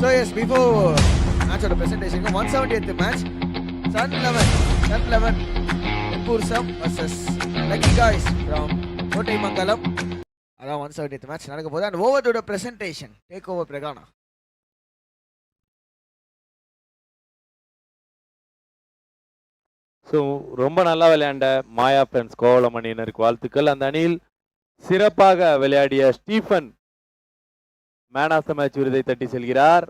So yes, before match of the presentation, 170th match, Sun 11 Pursam versus Lucky Guys from Kotai Mangalam. Around 170th match நடக்க போகுது. And over to the presentation. Take over Pregana. So ரொம்ப நல்லா விளையாண்ட மாயா friends Kovalam அணியினருக்கு வாழ்த்துக்கள். அந்த அணியில் சிறப்பாக விளையாடிய Stephen man of the match விருதை தட்டி செல்கிறார்.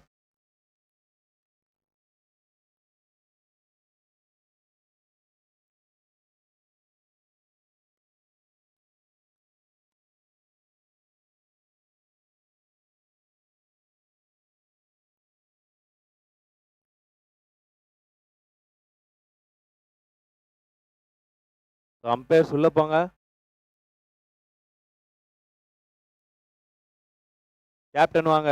அம்பையர் சொல்ல போங்க. கேப்டன் வாங்க.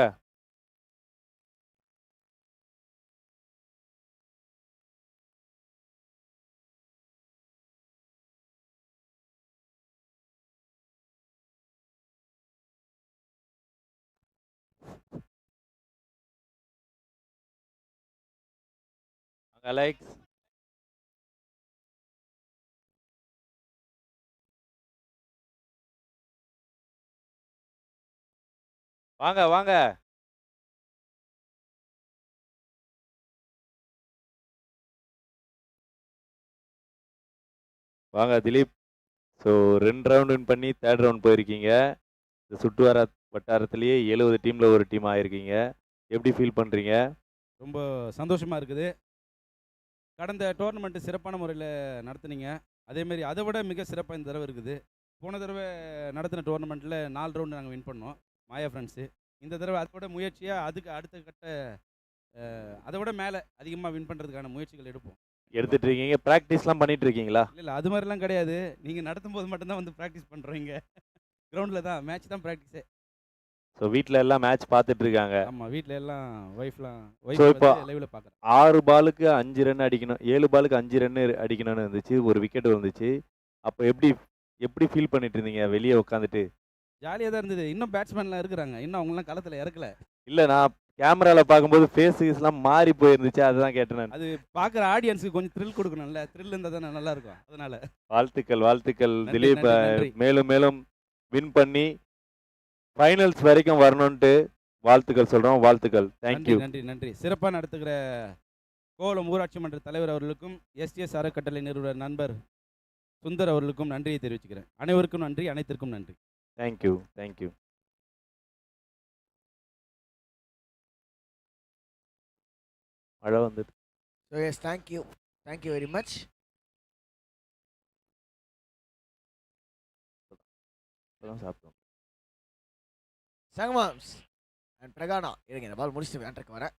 அலெக்ஸ் வாங்க வாங்க. வாங்க திலீப். ஸோ 2 ரவுண்ட் வின் பண்ணி 3rd ரவுண்ட் போயிருக்கீங்க. இந்த சுட்டு வட்டாரத்திலேயே 70 டீம்ல ஒரு டீம் ஆயிருக்கீங்க. எப்படி ஃபீல் பண்றீங்க? ரொம்ப சந்தோஷமா இருக்குது. கடந்த டோர்னமெண்ட்டு சிறப்பான முறையில் நடத்துனீங்க. அதேமாரி அதை விட மிக சிறப்பாக இந்த தடவை இருக்குது. போன தடவை நடத்தின டோர்னமெண்ட்டில் 4 ரவுண்டு நாங்கள் வின் பண்ணோம் மாயா ஃப்ரெண்ட்ஸு. இந்த தடவை அதை விட முயற்சியாக அதுக்கு அடுத்த கட்ட அதை விட மேலே அதிகமாக வின் பண்ணுறதுக்கான முயற்சிகள் எடுப்போம். எடுத்துட்டு இருக்கீங்க. ப்ராக்டிஸ்லாம் பண்ணிட்டு இருக்கீங்களா? இல்லை அது மாதிரிலாம் கிடையாது. நீங்கள் நடத்தும் போது மட்டும்தான் வந்து ப்ராக்டிஸ் பண்ணுறீங்க. கிரவுண்டில் தான் மேட்ச் தான் ப்ராக்டிஸே. ஸோ வீட்டில் எல்லாம் மேட்ச் பார்த்துட்டு இருக்காங்க. ஆமாம், வீட்டில் எல்லாம் ஒய்ஃப்லாம் ஸோ இப்போ லைவில் பார்க்குறேன். 6 பாலுக்கு 5 ரன் அடிக்கணும், 7 பாலுக்கு 5 ரன் அடிக்கணும்னு இருந்துச்சு. ஒரு விக்கெட் வந்துச்சு. அப்போ எப்படி ஃபீல் பண்ணிட்டு இருந்தீங்க வெளியே உட்காந்துட்டு? ஜாலியாக தான் இருந்தது. இன்னும் பேட்ஸ்மேன்லாம் இருக்கிறாங்க, இன்னும் அவங்களாம் களத்தில் இறக்கல. இல்லை, நான் கேமராவில் பார்க்கும்போது ஃபேஸஸ்லாம் மாறி போயிருந்துச்சு, அதுதான் கேட்டேன். அது பார்க்குற ஆடியன்ஸுக்கு கொஞ்சம் த்ரில் கொடுக்கணும்ல. த்ரில் இருந்தால் தானே நல்லா இருக்கும். அதனால வாழ்த்துக்கள் நன்றி, திலீப். நன்றி, நன்றி. மேலும் மேலும் வின் பண்ணி ஃபைனல்ஸ் வரைக்கும் வரணும்ட்டு வாழ்த்துக்கள் சொல்கிறோம். வாழ்த்துக்கள். தேங்க்யூ. நன்றி நன்றி. சிறப்பாக நடத்துகிற கோவளம் ஊராட்சி மன்ற தலைவர் அவர்களுக்கும் எஸ்டிஎஸ் அறக்கட்டளை நிறுவனர் நண்பர் சுந்தர் அவர்களுக்கும் நன்றியை தெரிவிச்சுக்கிறேன். அனைவருக்கும் நன்றி, அனைத்திற்கும் நன்றி. தேங்க்யூ. மழை வந்துட்டு. So yes, thank you very much. சாப்பிட்டோம். Sangamams and Pregana இருங்க, இந்த பால் முடிச்சுட்டு வேண்டருக்கு வரேன்.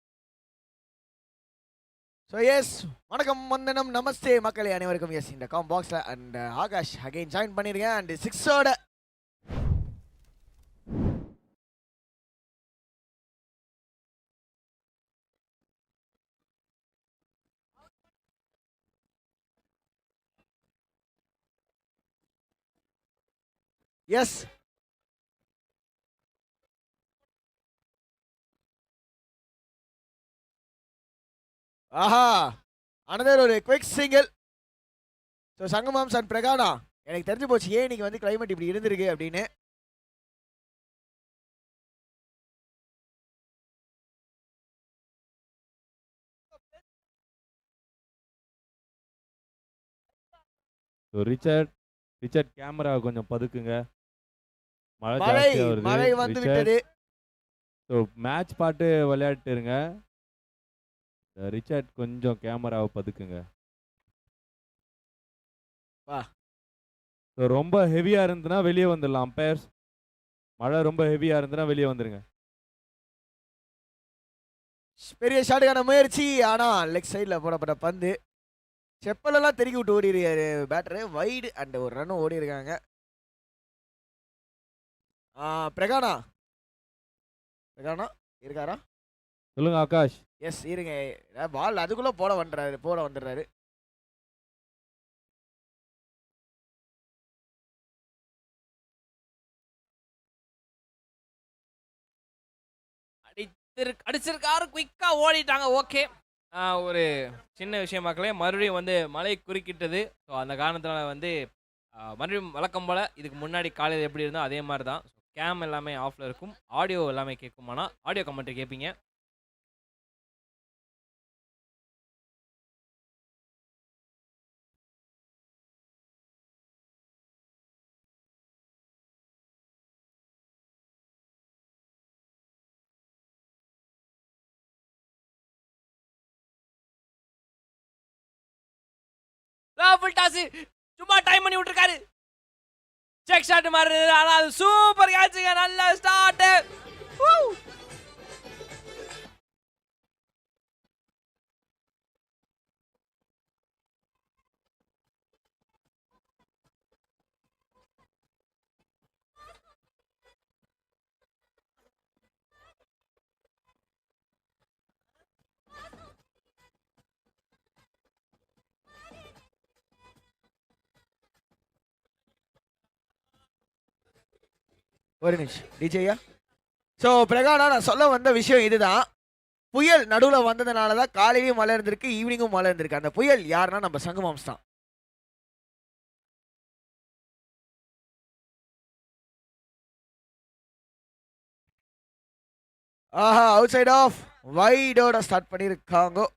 ஸோ எஸ், வணக்கம், வந்தனம், நமஸ்தே மக்களே அனைவருக்கும். எஸ், இந்த காம் பாக்ஸில் அண்ட் ஆகாஷ் அகைன் ஜாயின் பண்ணியிருக்கேன். அண்ட் 6ஓட எஸ் ஆஹா, அனதர் ஒரு குவிக் சிங்கிள். ஸோ சங்கமாம்ஸ் அண்ட் பிரகானா, எனக்கு தெரிஞ்சு போச்சு ஏன் இன்னைக்கு வந்து கிளைமேட் இப்படி இருந்திருக்கு அப்படின்னு. ரிச்சர்ட் கேமரா கொஞ்சம் பதுக்குங்க. மழை வந்து விட்டது. ஸோ மேட்ச் பாட்டு விளையாட்டு இருங்க. ரிச்சர்ட் கொஞ்சம் கேமராவை பதுக்குங்க. ஸோ ரொம்ப ஹெவியாக இருந்ததுன்னா வெளியே வந்துடலாம் அம்பையர்ஸ். மழை ரொம்ப ஹெவியாக இருந்ததுன்னா வெளியே வந்துடுங்க. பெரிய ஷாட்டுக்கான முயற்சி, ஆனால் லெக் சைடில் போடப்பட்ட பந்து செப்பலெல்லாம் தெருக்கி விட்டு ஓடி இருக்காரு பேட்டரு. வைடு அண்ட் ஒரு ரன் ஓடி இருக்காங்க. பிரகானா இருக்காரா? சொல்லுங்க ஆகாஷ். எஸ், இருங்க, பால் அதுக்குள்ளே போட வந்துடுறாரு. அடிச்சிருக்காரு, குயிக்கா ஓடிட்டாங்க. ஓகே. ஒரு சின்ன விஷயம் மக்களே, மறுபடியும் வந்து மழை குறுக்கிட்டது. ஸோ அந்த காரணத்தினால வந்து மறுபடியும் வழக்கம் போல இதுக்கு முன்னாடி காலையில எப்படி இருந்தோ அதே மாரி தான். கேம் எல்லாமே ஆஃப்ல இருக்கும். ஆடியோ எல்லாமே கேட்கும். ஆனா ஆடியோ கமெண்ட்ரி கேட்பீங்க. ஃபுல் டாஸ் சும்மா டைம் பண்ணி விட்டுருக்காரு. செக் ஷாட் மாதிரி இருந்தது. ஆனா அது சூப்பர் கேட்சுங்க. நல்ல ஸ்டார்ட். ஒரு நிமிஷம் டிஜேயா. ஸோ பிரகானா நான் சொல்ல வந்த விஷயம் இதுதான். புயல் நடுவில் வந்ததுனால தான் காலையிலையும் மழை இருந்திருக்கு, ஈவினிங்கும் மழை இருந்திருக்கு. அந்த புயல் யாருன்னா நம்ம சங்குமாம்ஸ் தான். ஆஹா, அவுட் சைட் ஆஃப் வைடோட ஸ்டார்ட் பண்ணியிருக்காங்க.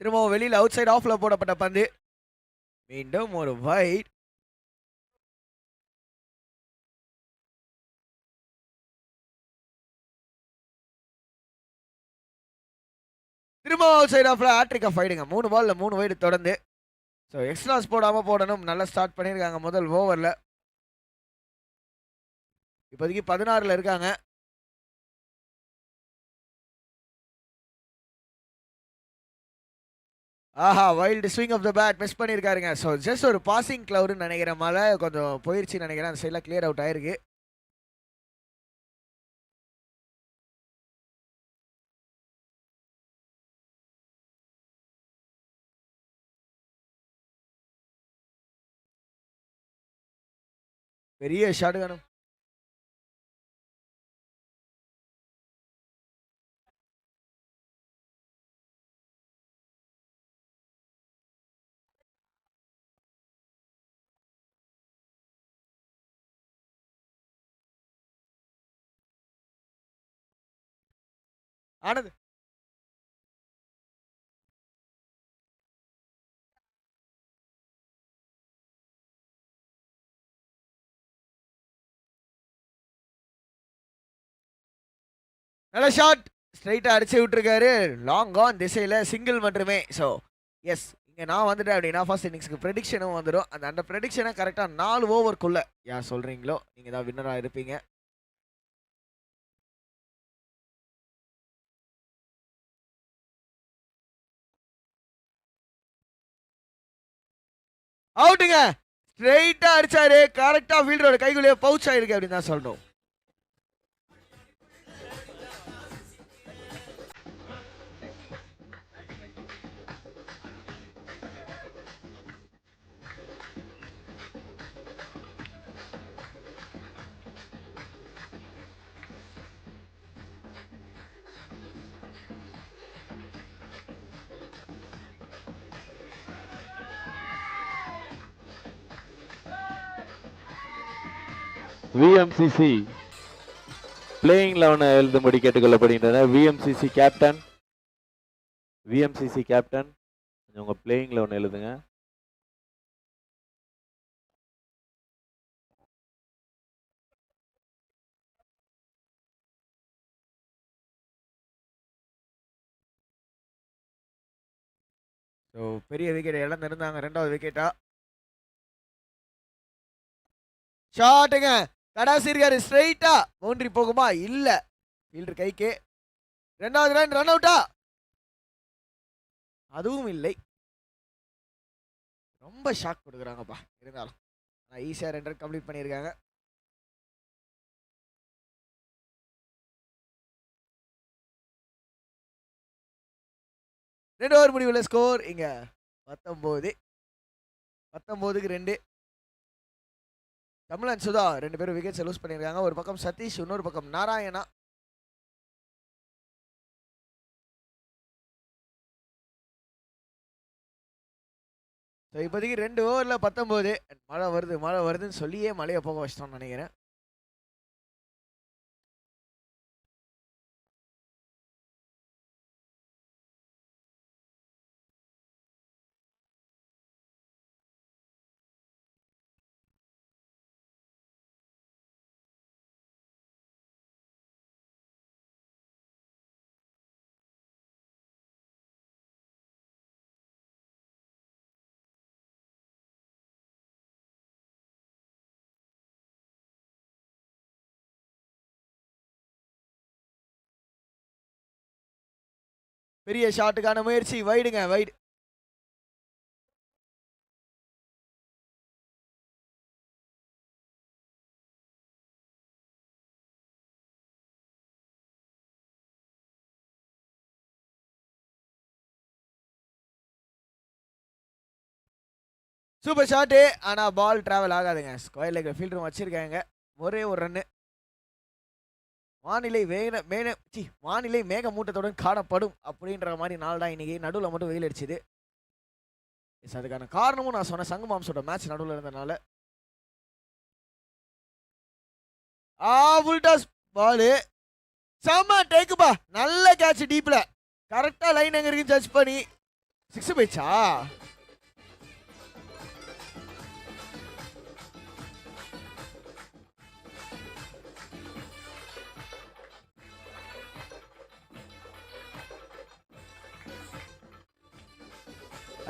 திரும்பவும் வெளியில் அவுட் சைட் ஆஃப்ல போடப்பட்ட பந்து. மீண்டும் ஒரு வைட். திரும்ப அவுட் சைட் ஆஃப்ல ஹேட்ரிக் ஆஃப் வைடுங்க. 3 பால்ல 3 வைடு தொடர்ந்து. ஸோ எக்ஸ்ட்ராஸ் போடாமல் போடணும். நல்லா ஸ்டார்ட் பண்ணியிருக்காங்க முதல் ஓவரில். இப்போதைக்கு 16ல் இருக்காங்க. ஆஹா, wild swing of the bat miss பண்ணியிருக்காருங்க. ஸோ ஜஸ்ட் ஒரு பாசிங் கிளவுடுன்னு நினைக்கிறேன். மழை கொஞ்சம் போயிடுச்சுன்னு நினைக்கிறேன். அந்த சைடில் கிளியர் அவுட் ஆயிருக்கு. பெரிய ஷாட் வேணும். ஆனது நல்ல ஷாட். ஸ்ட்ரைட்டாக அடிச்சு விட்டுருக்காரு. லாங் ஆன் திசையில் சிங்கிள் மட்டுமே. ஸோ எஸ், இங்கே நான் வந்துட்டேன் அப்படின்னா ஃபர்ஸ்ட் இன்னிங்ஸ்க்கு ப்ரெடிக்ஷனும் வந்துடும். அந்த ப்ரெடிக்ஷனை கரெக்டாக 4 ஓவருக்குள்ளே யார் சொல்கிறீங்களோ நீங்கள் தான் வின்னராக இருப்பீங்க. அவுட்டுங்க. ஸ்ட்ரைட்டா அடிச்சாரு. கரெக்டா ஃபீல்டரோட கைக்குள்ளேயே பவுச் ஆயிருக்கு அப்படின்னு தான் சொல்லணும். விஎம்சிசி பிளேயிங் 11 எழுதும்படி கேட்டுக்கொள்ளப்படுகின்றனர். விஎம்சிசி கேப்டன் உங்க பிளேயிங் 11 எழுதுங்க. ஸோ பெரிய விக்கெட் இழந்திருந்தாங்க. 2வது விக்கெட்டா. ஷாட்டுங்க. கடாசி இருக்காரு. ஸ்ட்ரைட்டா பவுண்டரி போகுமா? இல்ல, ஃபீல்டர் கைக்கு. 2வது ரன். ரன் அவுட்டா? அதுவும் இல்லை. ரொம்ப ஷாக் கொடுக்குறாங்கப்பா. இருந்தாலும் ஈஸியாக 2 ரன் கம்ப்ளீட் பண்ணியிருக்காங்க. 2 ஓவர் முடிவில் ஸ்கோர் இங்க 19க்கு 2. தமிழன் சுதா 2 பேரும் விக்கெட்ஸ் லூஸ் பண்ணியிருக்காங்க. ஒரு பக்கம் சதீஷ், இன்னொரு பக்கம் நாராயணா. ஸோ இப்போதைக்கு 2 ஓவரில் 19. மழை வருதுன்னு சொல்லியே மழையை போக வச்சிட்டோம்னு நினைக்கிறேன். பெரிய ஷாட்டுக்கான முயற்சி, வைடுங்க, வைடு. Super shot. ஆனா பால் டிராவல் ஆகாதுங்க. ஸ்கொயர் லெக் ஃபீல்டரும் வச்சிருக்காங்க. ஒரே ஒரு ரன்னு. வானிலை மேகமூட்டத்துடன் காணப்படும் அப்படின்ற மாதிரி நாள் தான் இன்னைக்கு. நடுவில் மட்டும் வெயில் அடிச்சுது. அதுக்கான காரணமும் நான் சொன்ன சங்கு மாம்சோட மேட்ச் நடுவில் இருந்தனால. புல்டாஸ் பாலு செம்ம டேக்குப்பா. நல்ல கேட்ச் டீப்ல. கரெக்டா லைன் எங்க இருக்குன்னு ஜட்ஜ் பண்ணி 6 போயிடுச்சா?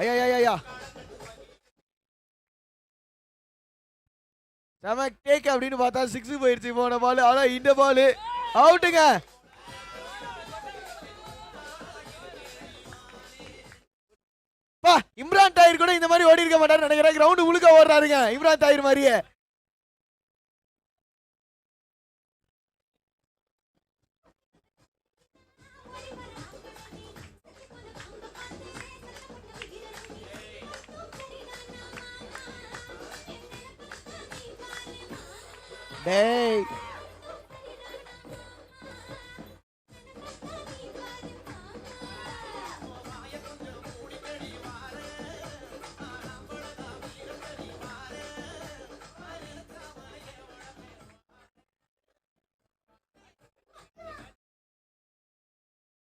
ஐயா செம டேக் அப்படின்னு பார்த்தா 6 போயிடுச்சு போன பால். ஆனா இந்த பால் அவுட்டுங்க. இம்ரான் தாயிர் கூட இந்த மாதிரி ஓடி இருக்க மாட்டாரு நினைக்கிறேன். கிரவுண்ட் முழுக்க ஓடுறாருங்க இம்ரான் தாயிர் மாதிரியே. டேய்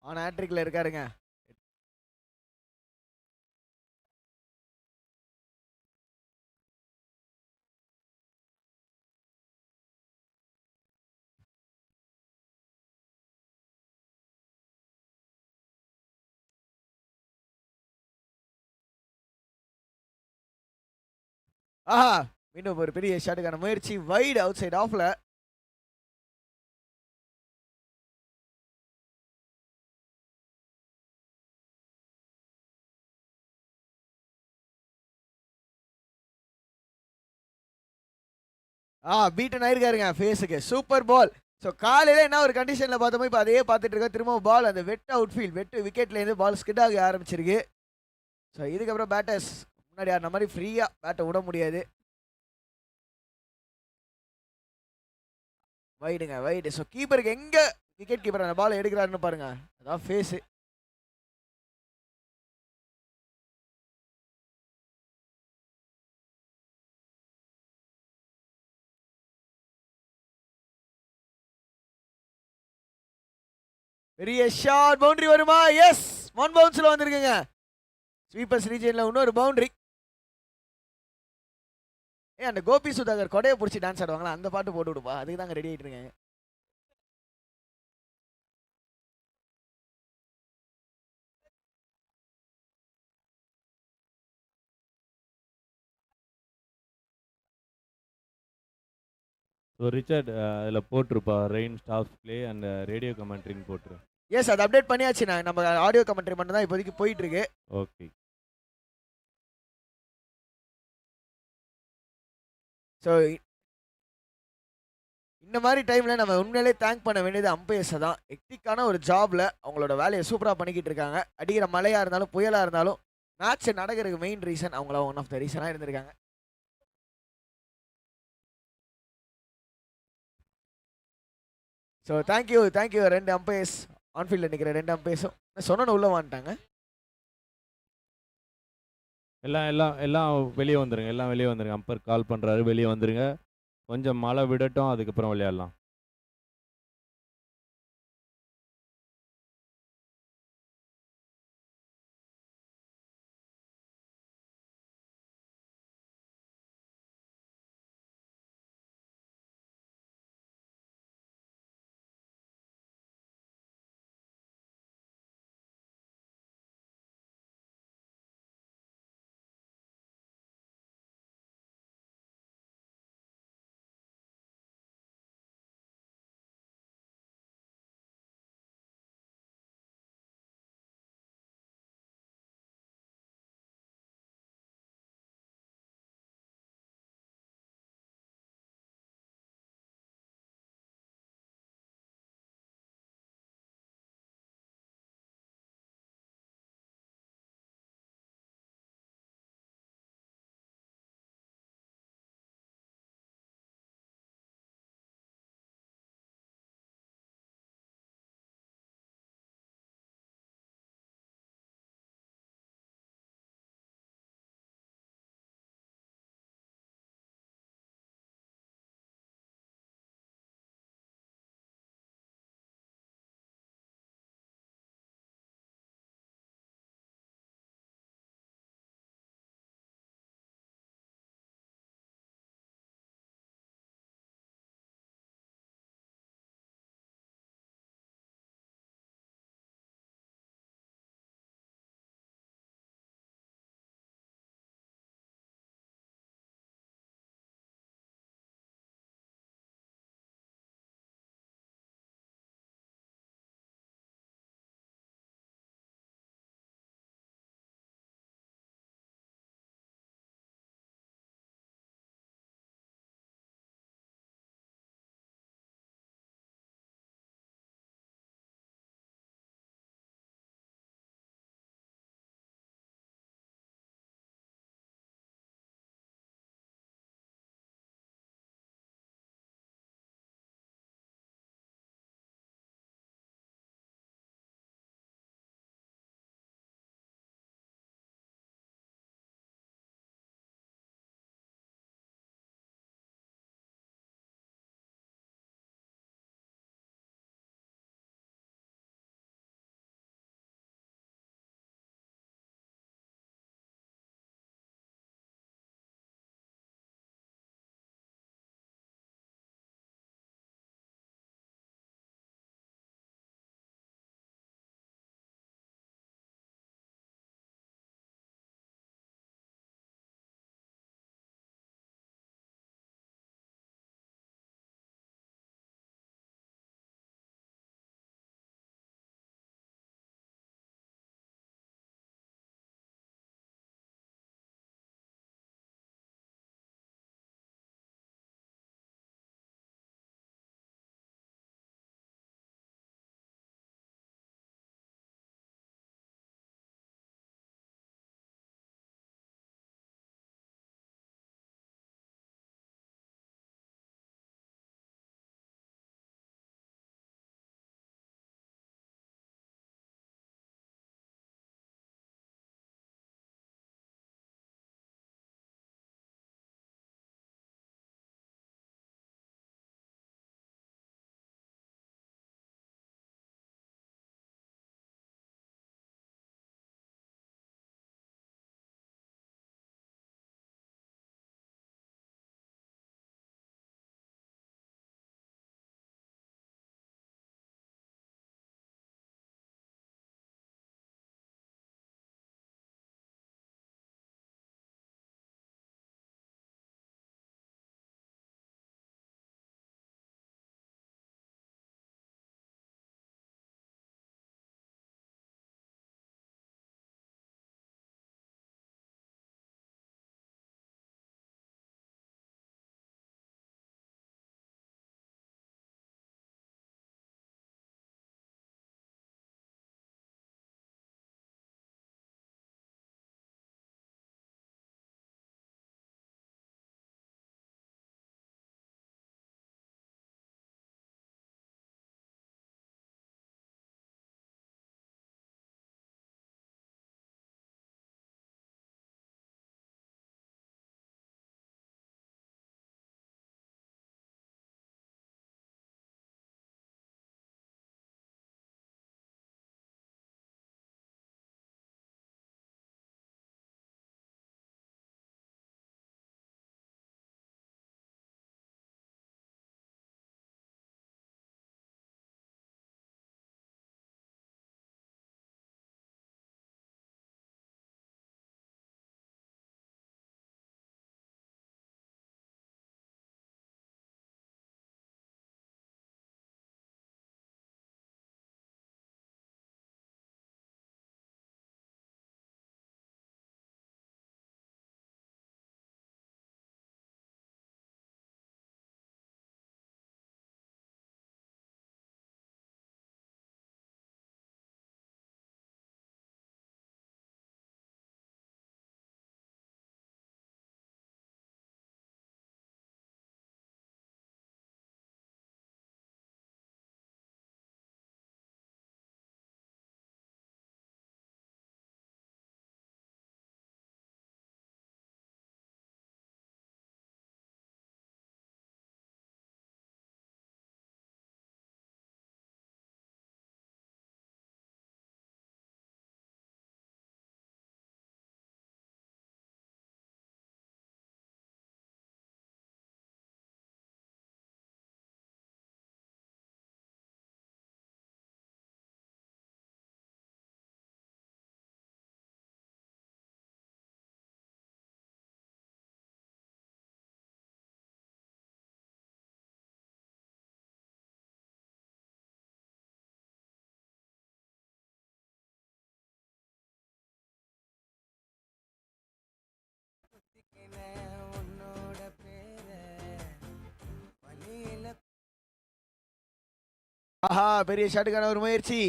ஆன் ஹேட்ரிக்ல இருக்காருங்க. ஆஹா, மீண்டும் ஒரு பெரிய ஷாட்டுக்கான முயற்சி. வைடு அவுட் சைட் ஆஃப்ல. பீட்டன் ஆயிருக்காருங்க ஃபேஸுக்கு. சூப்பர் பால். ஸோ காலையில் என்ன ஒரு கண்டிஷனில் பார்த்தோமோ இப்போ அதையே பார்த்துட்டு இருக்கோம். திரும்ப பால் அந்த வெட் அவுட் ஃபீல்ட் வெட்டு விக்கெட்லேருந்து பால் ஸ்கிட் ஆக ஆரம்பிச்சிருக்கு. ஸோ இதுக்கப்புறம் பேட்டர்ஸ் முன்னாடி அந்த மாதிரி ஃப்ரீயாக பேட்டை விட முடியாது. வைடுங்க, வைடு. ஸோ கீப்பருக்கு எங்கே விக்கெட் கீப்பர் அந்த பால் எடுக்கிறாருன்னு பாருங்க. அதான் ஃபேஸு. பெரிய ஷாட். பவுண்டரி வருமா? எஸ், 1 பவுன்ஸ்ல வந்திருக்குங்க. ஸ்வீப்பர்ஸ் ரீஜன்ல இன்னொரு பவுண்டரி. அந்த கோபி சுதாகர் கொடையை பிடிச்சி டான்ஸ் ஆடுவாங்களா, அந்த பாட்டு போட்டு விடுப்பா. அதுக்கு தாங்க ரெடி ஆகிட்டு இருக்கேன். ஸோ ரிச்சர்ட் அதில் போட்டிருப்பா rain stops play and radio கமெண்ட்ரின்னு போட்டுரு. எஸ், அது அப்டேட் பண்ணியாச்சு. நம்ம ஆடியோ கமெண்ட்ரி மட்டும் தான் இப்போதைக்கு போயிட்டு இருக்கு. ஓகே. ஸோ இந்த மாதிரி டைமில் நம்ம உண்மையிலே தேங்க் பண்ண வேண்டியது அம்பையர்ஸை தான். ஹெக்டிக்கான ஒரு ஜாபில் அவங்களோட வேலையை சூப்பராக பண்ணிக்கிட்டு இருக்காங்க. அடிக்கிற மழையாக இருந்தாலும் புயலாக இருந்தாலும் மேட்ச் நடக்கிறதுக்கு மெயின் ரீசன் அவங்கள ஒன் ஆஃப் த ரீசனாக இருந்திருக்காங்க. ஸோ தேங்க்யூ 2 அம்பையர்ஸ் ஆன்ஃபீல்டில் நிற்கிற 2 அம்பையர்ஸும் சொன்னோன்னு உள்ளே வந்துட்டாங்க. எல்லாம் வெளியே வந்துருங்க, எல்லாம் வெளியே வந்துருங்க. அம்பர் கால் பண்ணுறாரு, வெளியே வந்துருங்க. கொஞ்சம் மழை விடட்டும், அதுக்கப்புறம் விளையாடலாம். ஆஹா பெரிய ஷாட்டுக்கான ஒரு முயற்சி.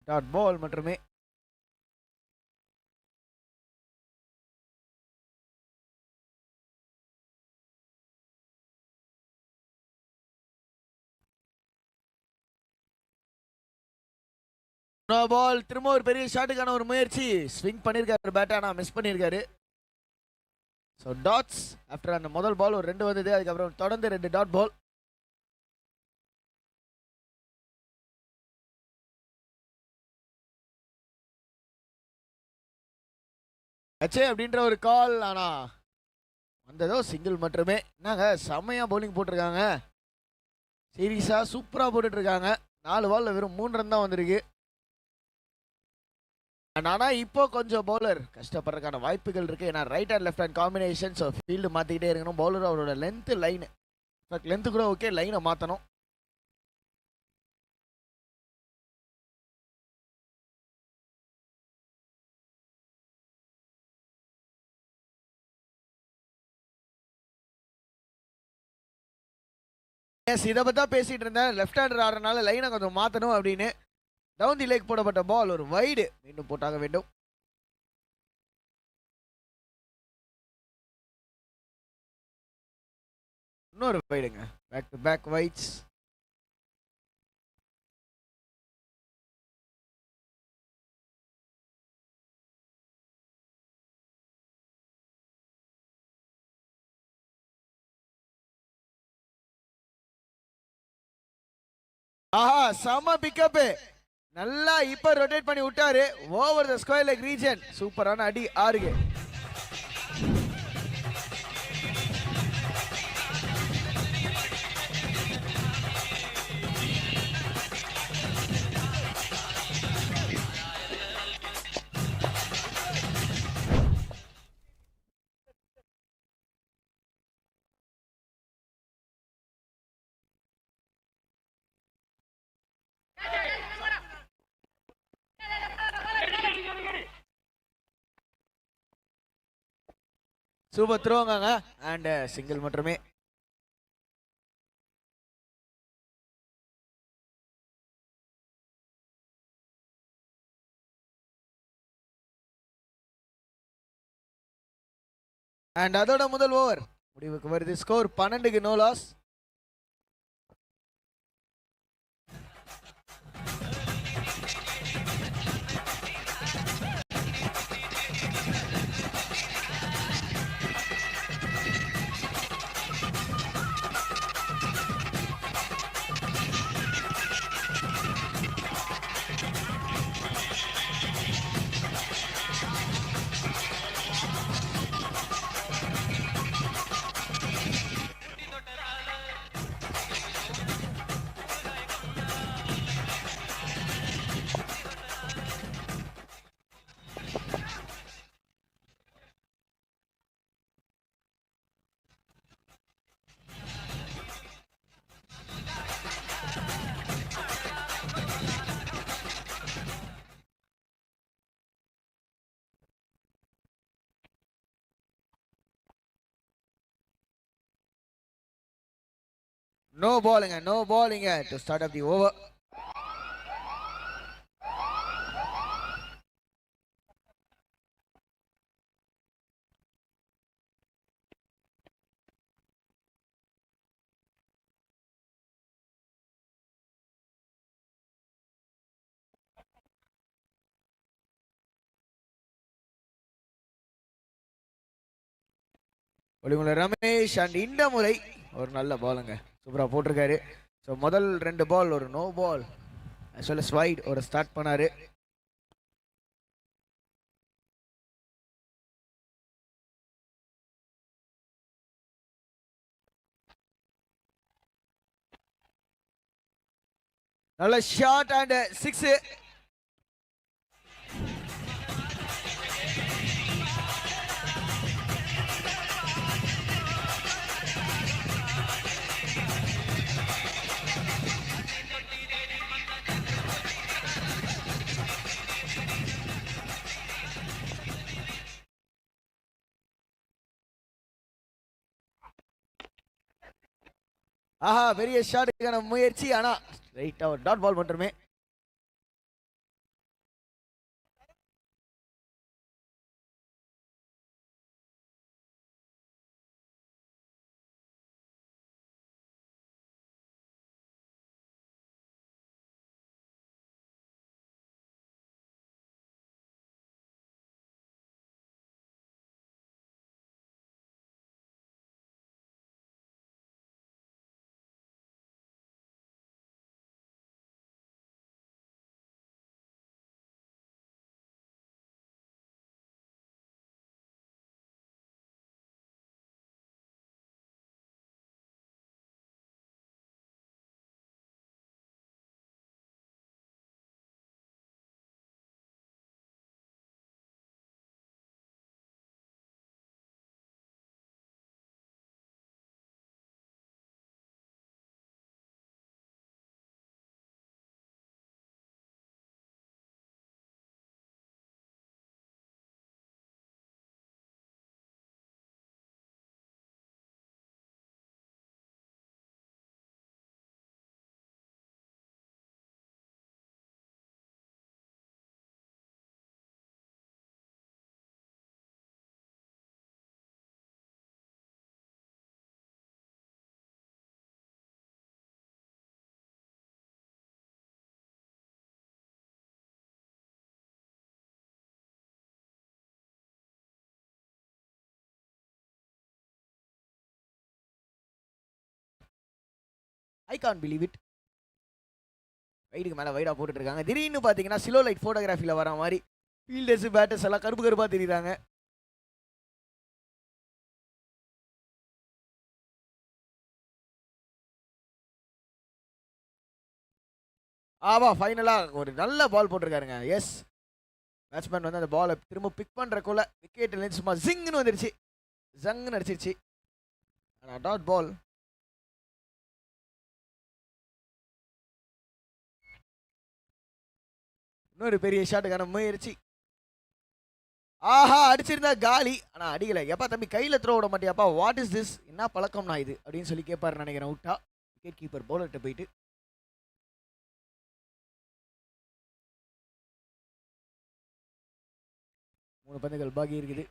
டாட் பால் மட்டுமே. No ball. திரும்ப ஒரு பெரிய ஷாட்டுக்கான ஒரு முயற்சி. ஸ்விங் பண்ணியிருக்காரு பேட், ஆனால் மிஸ் பண்ணியிருக்காரு. ஸோ டாட்ஸ் ஆஃப்டர் அந்த முதல் பால் ஒரு 2 வந்தது, அதுக்கப்புறம் தொடர்ந்து 2 டாட் பால். அச்சே அப்படின்ற ஒரு கால், ஆனா வந்ததோ சிங்கிள் மட்டுமே. என்னங்க செம்மையா பவுலிங் போட்டிருக்காங்க, சீரியஸா சூப்பரா போட்டுட்டு இருக்காங்க. 4 பால்ல வெறும் 3 ரன் தான் வந்திருக்கு. ஆனா இப்போ கொஞ்சம் பவுலர் கஷ்டப்படுறதுக்கான வாய்ப்புகள் இருக்கு. ஏன்னா right and left hand combination. So field மாத்திக்கிட்டே இருக்கணும். பவுலர் அவரோட லென்த் லைன், லென்த் கூட ஓகே, லைனை மாத்தணும். எஸ், இதை பற்றி தான் பேசிட்டு இருந்தேன். லெஃப்ட் ஹேண்டர் ஆடுறதுனால லைனை கொஞ்சம் மாற்றணும் அப்படின்னு. டவுன் தி லேக் போடப்பட்ட பால் ஒரு வைடு மீண்டும் போட்டாக வேண்டும். இன்னொரு வைடுங்க, பேக் டு பேக் வைட்ஸ். ஆஹா செம பிக்கப், நல்லா இப்ப ரொட்டேட் பண்ணி விட்டாரு over the square leg region. சூப்பரான அடி 6. சூப்பர் த்ரோங்க அண்ட் சிங்கிள் மட்டுமே. அண்ட் அதோட முதல் ஓவர் முடிவுக்கு வருது. ஸ்கோர் 12க்கு no loss. No bowling to start up the over. ஒளிமுல ரமேஷ் அண்ட் இந்த முறை ஒரு நல்ல பாலுங்க, சூப்பரா போட்டிருக்காரு. ஸோ முதல் 2 பால் ஒரு no ball as well as wide ஒரு ஸ்டார்ட் பண்ணாரு. நல்ல ஷாட் அண்ட் 6. ஆஹா பெரிய ஷாட்டுக்கான முயற்சி, ஆனா ரைட்டா ஒரு டாட் பால் மட்டுமே. ஐ கான் பிலீவ் இட். வைடுக்கு மேல வைடா போட்டுட்டு இருக்காங்க. திடீர்னு பாத்தீங்கன்னா சிலோ லைட் போட்டோகிராஃபில வர மாதிரி ஃபீல்டர்ஸ் பேட்டர்ஸ் எல்லாம் கருப்பு கருப்பா தெரியுறாங்க. ஆவா ஃபைனலா ஒரு நல்ல பால் போட்டிருக்காருங்க. எஸ், பேட்ஸ்மேன் வந்து அந்த பாலை திரும்ப பிக் பண்றக்குள்ள விக்கெட் சும்மா ஜிங்னு வந்துருச்சு, ஜங்னு அடிச்சிருச்சு. ஆனா டாட் பால். இன்னொரு பெரிய ஷாட்டுக்கான முயற்சி. ஆஹா அடிச்சிருந்தா காலி, ஆனா அடிக்கல. எப்பா தம்பி கையில த்ரோ விட மாட்டியாப்பா, வாட் இஸ் திஸ், என்ன பழக்கம்னா இது அப்படின்னு சொல்லி கேட்பாரு நினைக்கிறேன். அவுட்டா விக்கெட் கீப்பர் பவுலர்கிட்ட போயிட்டு. மூணு பந்துகள் பாக்கி இருக்குது.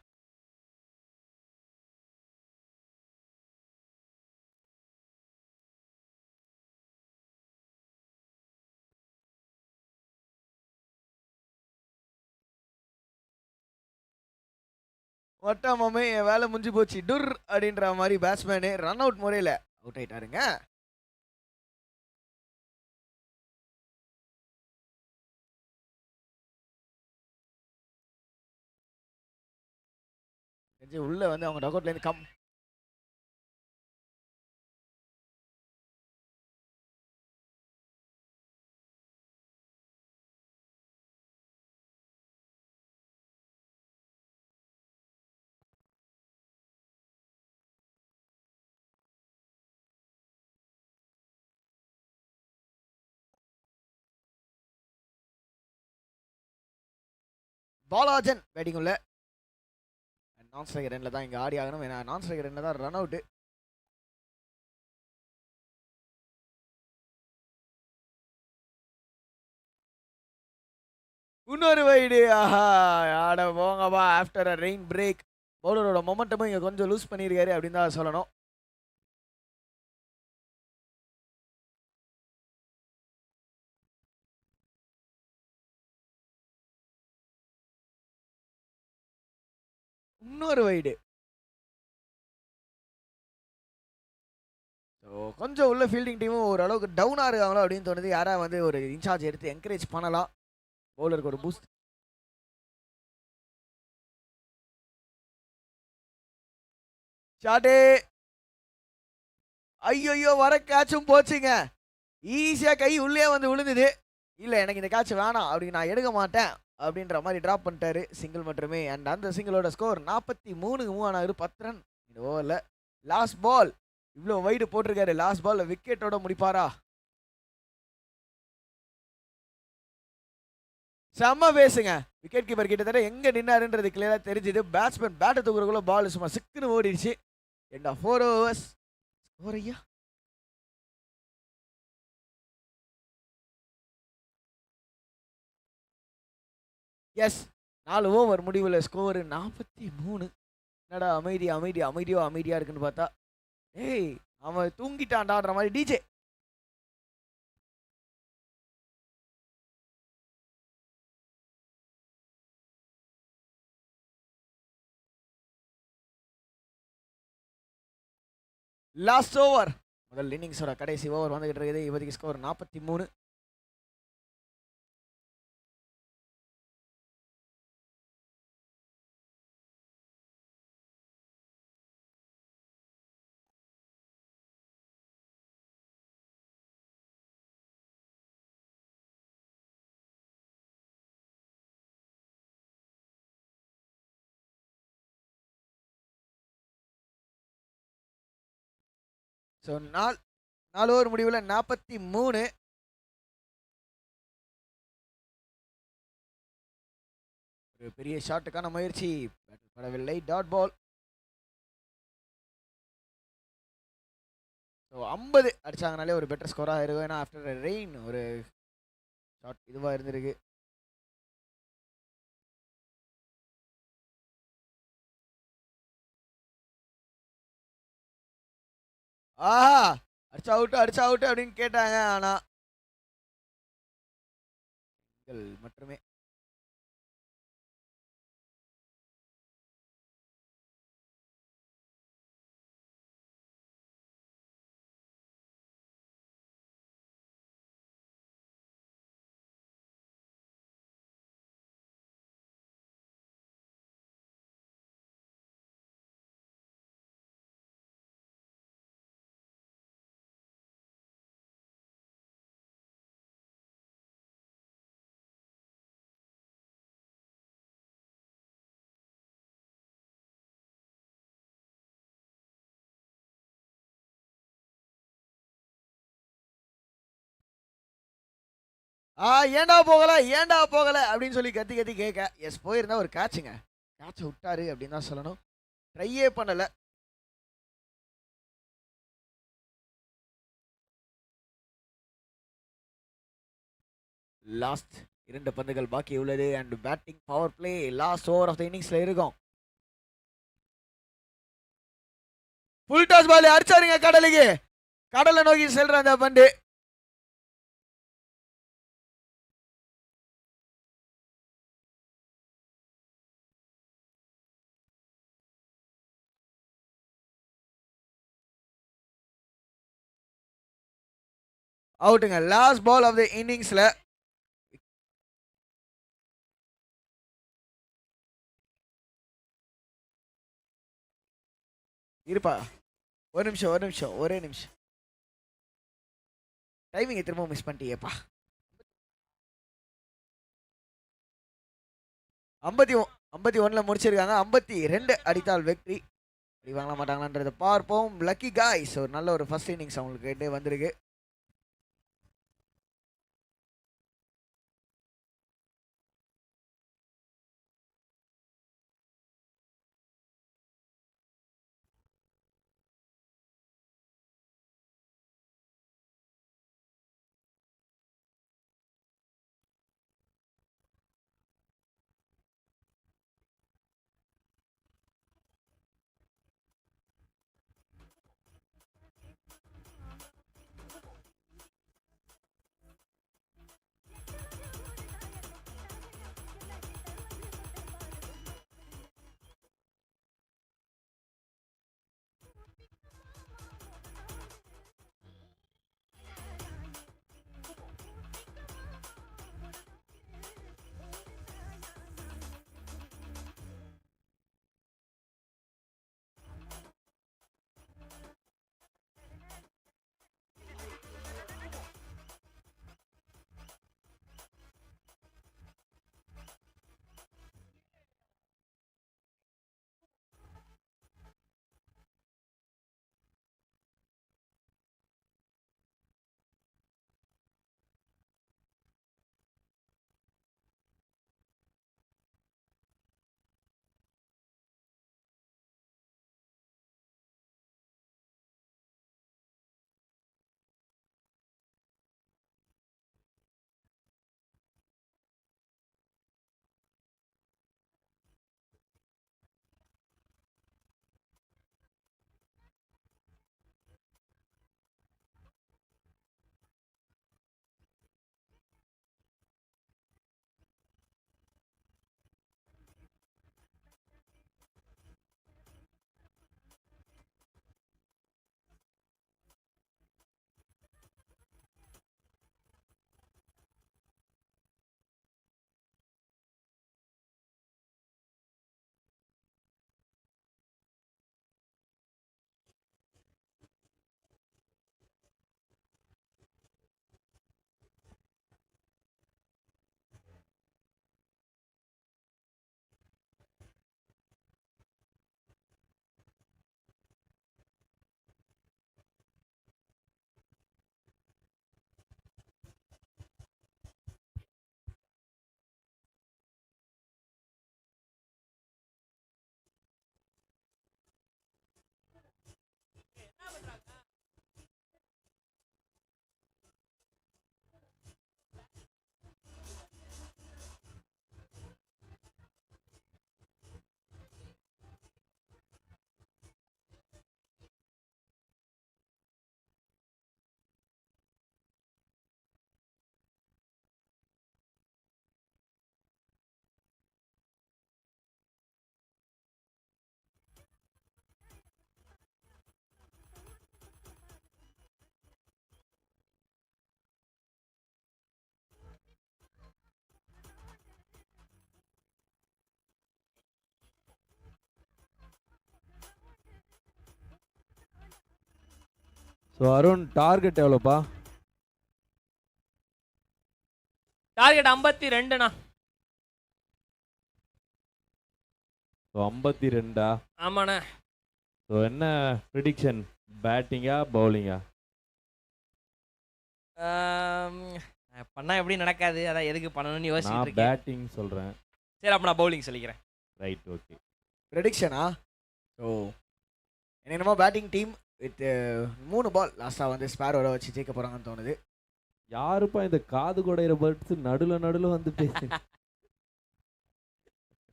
வட்டமாமே என் வேலை முடிஞ்சு போச்சு டுர் அப்படின்ற மாதிரி பேட்ஸ்மேனு ரன் அவுட் முறையில் அவுட் ஆயிட்டாருங்க. உள்ள வந்து அவங்க டக் அவுட்ல இருந்து பாலாஜன் பேட்டிங் உள்ள நான் ஸ்ட்ரைக்கர் ரன்ல தான் இங்க ஆடி ஆகணும். ஏன்னா நான் ஸ்ட்ரைக்கர் ரன்ல தான் ரன் அவுட். இன்னொரு வைடு. ஆஹா ஆட போங்கப்பா. ஆஃப்டர் அ ரெயின் பிரேக் பவுலரோட மொமெண்டமும் இங்க கொஞ்சம் லூஸ் பண்ணியிருக்காரு அப்படின்னு தான் சொல்லணும். இன்னொரு வைடு. கொஞ்சம் உள்ள ஃபீல்டிங் டீமும் ஓரளவுக்கு டவுனாக இருக்காங்களோ அப்படின்னு தோணுது. யாரா வந்து ஒரு இன்சார்ஜ் எடுத்து என்கரேஜ் பண்ணலாம், பவுலருக்கு ஒரு பூஸ்ட். ஷாட்டே ஐயோ வர கேட்சும் போச்சுங்க. ஈஸியாக கை உள்ளே வந்து விழுந்தது. இல்லை எனக்கு இந்த கேட்ச் வேணாம் அப்படின்னு நான் எடுக்க மாட்டேன் அப்படின்ற மாதிரி ட்ராப் பண்ணிட்டாரு. சிங்கிள் மட்டுமே. அண்ட் அந்த சிங்கிளோட ஸ்கோர் 43க்கு மூவ் ஆனாரு. 10 ரன் இந்த ஓவரில். லாஸ்ட் பால் இவ்வளோ வைடு போட்டிருக்காரு. லாஸ்ட் பால் விக்கெட்டோட முடிப்பாரா? செம்ம பேசுங்க. விக்கெட் கீப்பர் கிட்டத்தட்ட எங்க நின்னாருன்றது கிளியரா தெரிஞ்சுது. பேட்ஸ்மேன் பேட்டை தூக்குறதுக்குள்ள பால் சும்மா சிக்குன்னு ஓடிடுச்சு. எண்டா 4 ஓவர்ஸ். ஸ்கோர் ஐயா எஸ் 4 ஓவர் முடிவில் ஸ்கோர் 43. என்னடா அமைதியா இருக்குன்னு பார்த்தா ஏய் அவன் தூங்கிட்டான்டான்ற மாதிரி டிஜே. லாஸ்ட் ஓவர், முதல் இன்னிங்ஸோட கடைசி ஓவர் வந்துகிட்டு இருக்குது. இப்போதைக்கு ஸ்கோர் 43. ஸோ 4 ஓவர் முடிவில் 43. ஒரு பெரிய ஷாட்டுக்கான முயற்சி படவில்லை. Dot ball. ஸோ 50 அடிச்சாங்கனாலே ஒரு பெட்டர் ஸ்கோராக இருக்கும். ஏன்னா ஆஃப்டர் ரெயின் ஒரு ஷாட் இதுவாக இருந்திருக்கு. ஆஹா அடிச்சா அவுட்டு அப்படின்னு கேட்டாங்க. ஆனா மட்டுமே ஏண்டா போகல அப்படின்னு சொல்லி கத்தி கேட்க. எஸ் போயிருந்தா ஒரு கேட்சுங்க. கேட்ச் விட்டாரு அப்படின்னு தான் சொல்லணும். ட்ரையே பண்ணல. லாஸ்ட் 2 பந்துகள் பாக்கி உள்ளது. And batting power play last over of the இன்னிங்ஸ்ல இருக்கும். ஃபுல் டாஸ் பால் அடிச்சாருங்க கடலுக்கு. கடலை நோக்கி செல்ற அந்த பந்து அவுட்டுங்க. லாஸ்ட் பால் ஆஃப் த இன்னிங்ஸ்ல இருப்பா. ஒரு நிமிஷம் ஒரே நிமிஷம். டைமிங்கை திரும்ப மிஸ் பண்ணிட்டியேப்பா. 51ல முடிச்சிருக்காங்க. 52 அடித்தால் வெற்றி. அடி வாங்கலாம் மாட்டாங்களான்றதை பார்ப்போம். லக்கி காய்ஸ் ஒரு நல்ல ஒரு ஃபர்ஸ்ட் இன்னிங்ஸ் அவங்களுக்கு வந்திருக்கு. ஸோ அருண் டார்கெட் எவ்வளோப்பா? டார்கெட் 52ண்ணா. ஸோ 52ஆ? ஆமாண்ணே. ஸோ என்ன ப்ரிடிக்ஷன், பேட்டிங்கா பவுலிங்கா? பண்ணா எப்படி நடக்காது, அதான் எதுக்கு பண்ணணும்னு யோசிச்சுட்டு நான் இருக்கேன். பேட்டிங் சொல்கிறேன். சரி, அப்போ நான் பவுலிங் சொல்லிக்கிறேன். Right, okay. ப்ரெடிக்ஷனா? ஸோ என்னமோ பேட்டிங் டீம் வித் 3 பால் லாஸ்ட்டாக வந்து ஸ்பேரோட வச்சு ஜெயிக்க போகிறாங்கன்னு தோணுது. யாருப்பா இந்த காது குடையிற பேர்ட்ஸ் நடுவில் வந்து பேசு.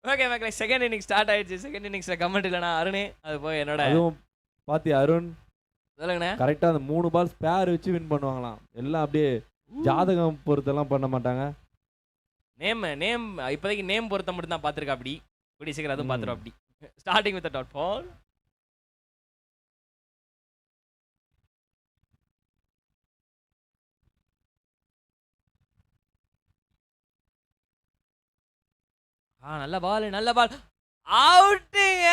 ஓகே மக்களே, செகண்ட் இன்னிங் ஸ்டார்ட் ஆயிடுச்சு. செகண்ட் இன்னிங்ஸில் கமெண்ட் இல்லைனா அருணே, அது போய் என்னோட அதுவும் பாத்தி அருண் சொல்லுங்கண்ணே. கரெக்டாக அந்த 3 பால் ஸ்பேர் வச்சு வின் பண்ணுவாங்களாம். எல்லாம் அப்படியே ஜாதகம் பொறுத்தெல்லாம் பண்ண மாட்டாங்க. நேம் இப்போதைக்கு நேம் பொறுத்த மட்டும் தான் பார்த்துருக்கா. அப்படி கூடிய சீக்கிரம் அதுவும் பார்த்துருவோம். அப்படி ஸ்டார்டிங் வித் டாட் பால். நல்ல பால், நல்ல பால், அவுட்டுங்க.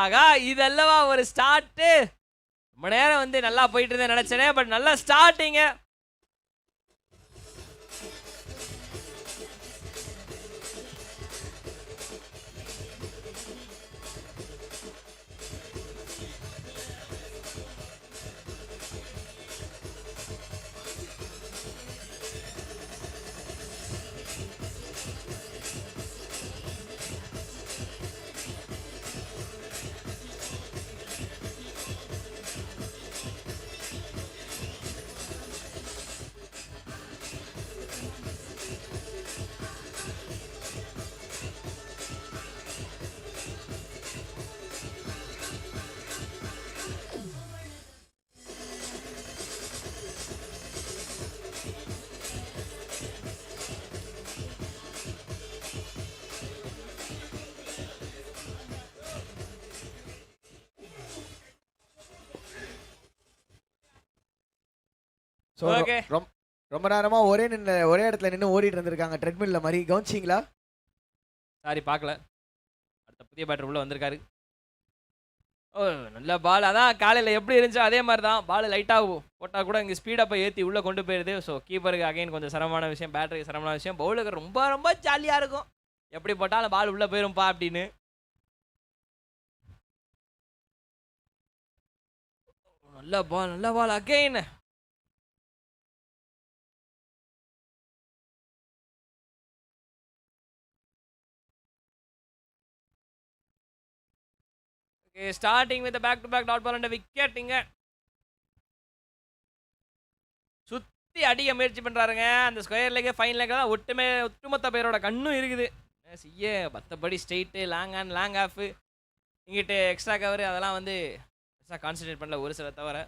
ஆகா, இதெல்லவா ஒரு ஸ்டார்ட்டு. ரொம்ப நேரம் வந்து நல்லா போயிட்டு இருந்தேன் நினைச்சேனே, பட் நல்லா ஸ்டார்டிங்க. So Okay. ரொம்ப நேரமாக ஒரே இடத்துல நின்று ஓடிட்டு இருந்திருக்காங்க ட்ரெட்மில்ல மாதிரி. கவனிச்சிங்களா? சாரி, பார்க்கல. அடுத்த புதிய பேட்டர் உள்ள வந்திருக்காரு. ஓ, நல்ல பால். அதான் காலையில் எப்படி இருந்துச்சோ அதே மாதிரி தான். பால் லைட்டாக போட்டால் கூட இங்கே ஸ்பீடப்பை ஏற்றி உள்ளே கொண்டு போயிடுது. ஸோ கீப்பருக்கு அகைன் கொஞ்சம் சிரமமான விஷயம், பேட்டருக்கு சிரமமான விஷயம். பவுலுக்கு ரொம்ப ரொம்ப ஜாலியாக இருக்கும். எப்படி போட்டாலும் பால் உள்ளே போயிரும்பா அப்படின்னு. நல்ல பால், நல்ல ball again. Starting with back to back dot ball and wicket. இங்க சுத்தி அடிக்க முயற்சி பண்றாருங்க. அந்த ஸ்கொயர் லெக், ஃபைன் லெக் தான் ஒட்டுமொத்த பேரோட கண்ணும் இருக்குது. செய்ய மற்றபடி straight, long on, long off, இங்கிட்டு எக்ஸ்ட்ரா கவர், அதெல்லாம் வந்து எக்ஸ்ட்ரா கான்சன்ட்ரேட் பண்ணல ஒரு சில தவிர.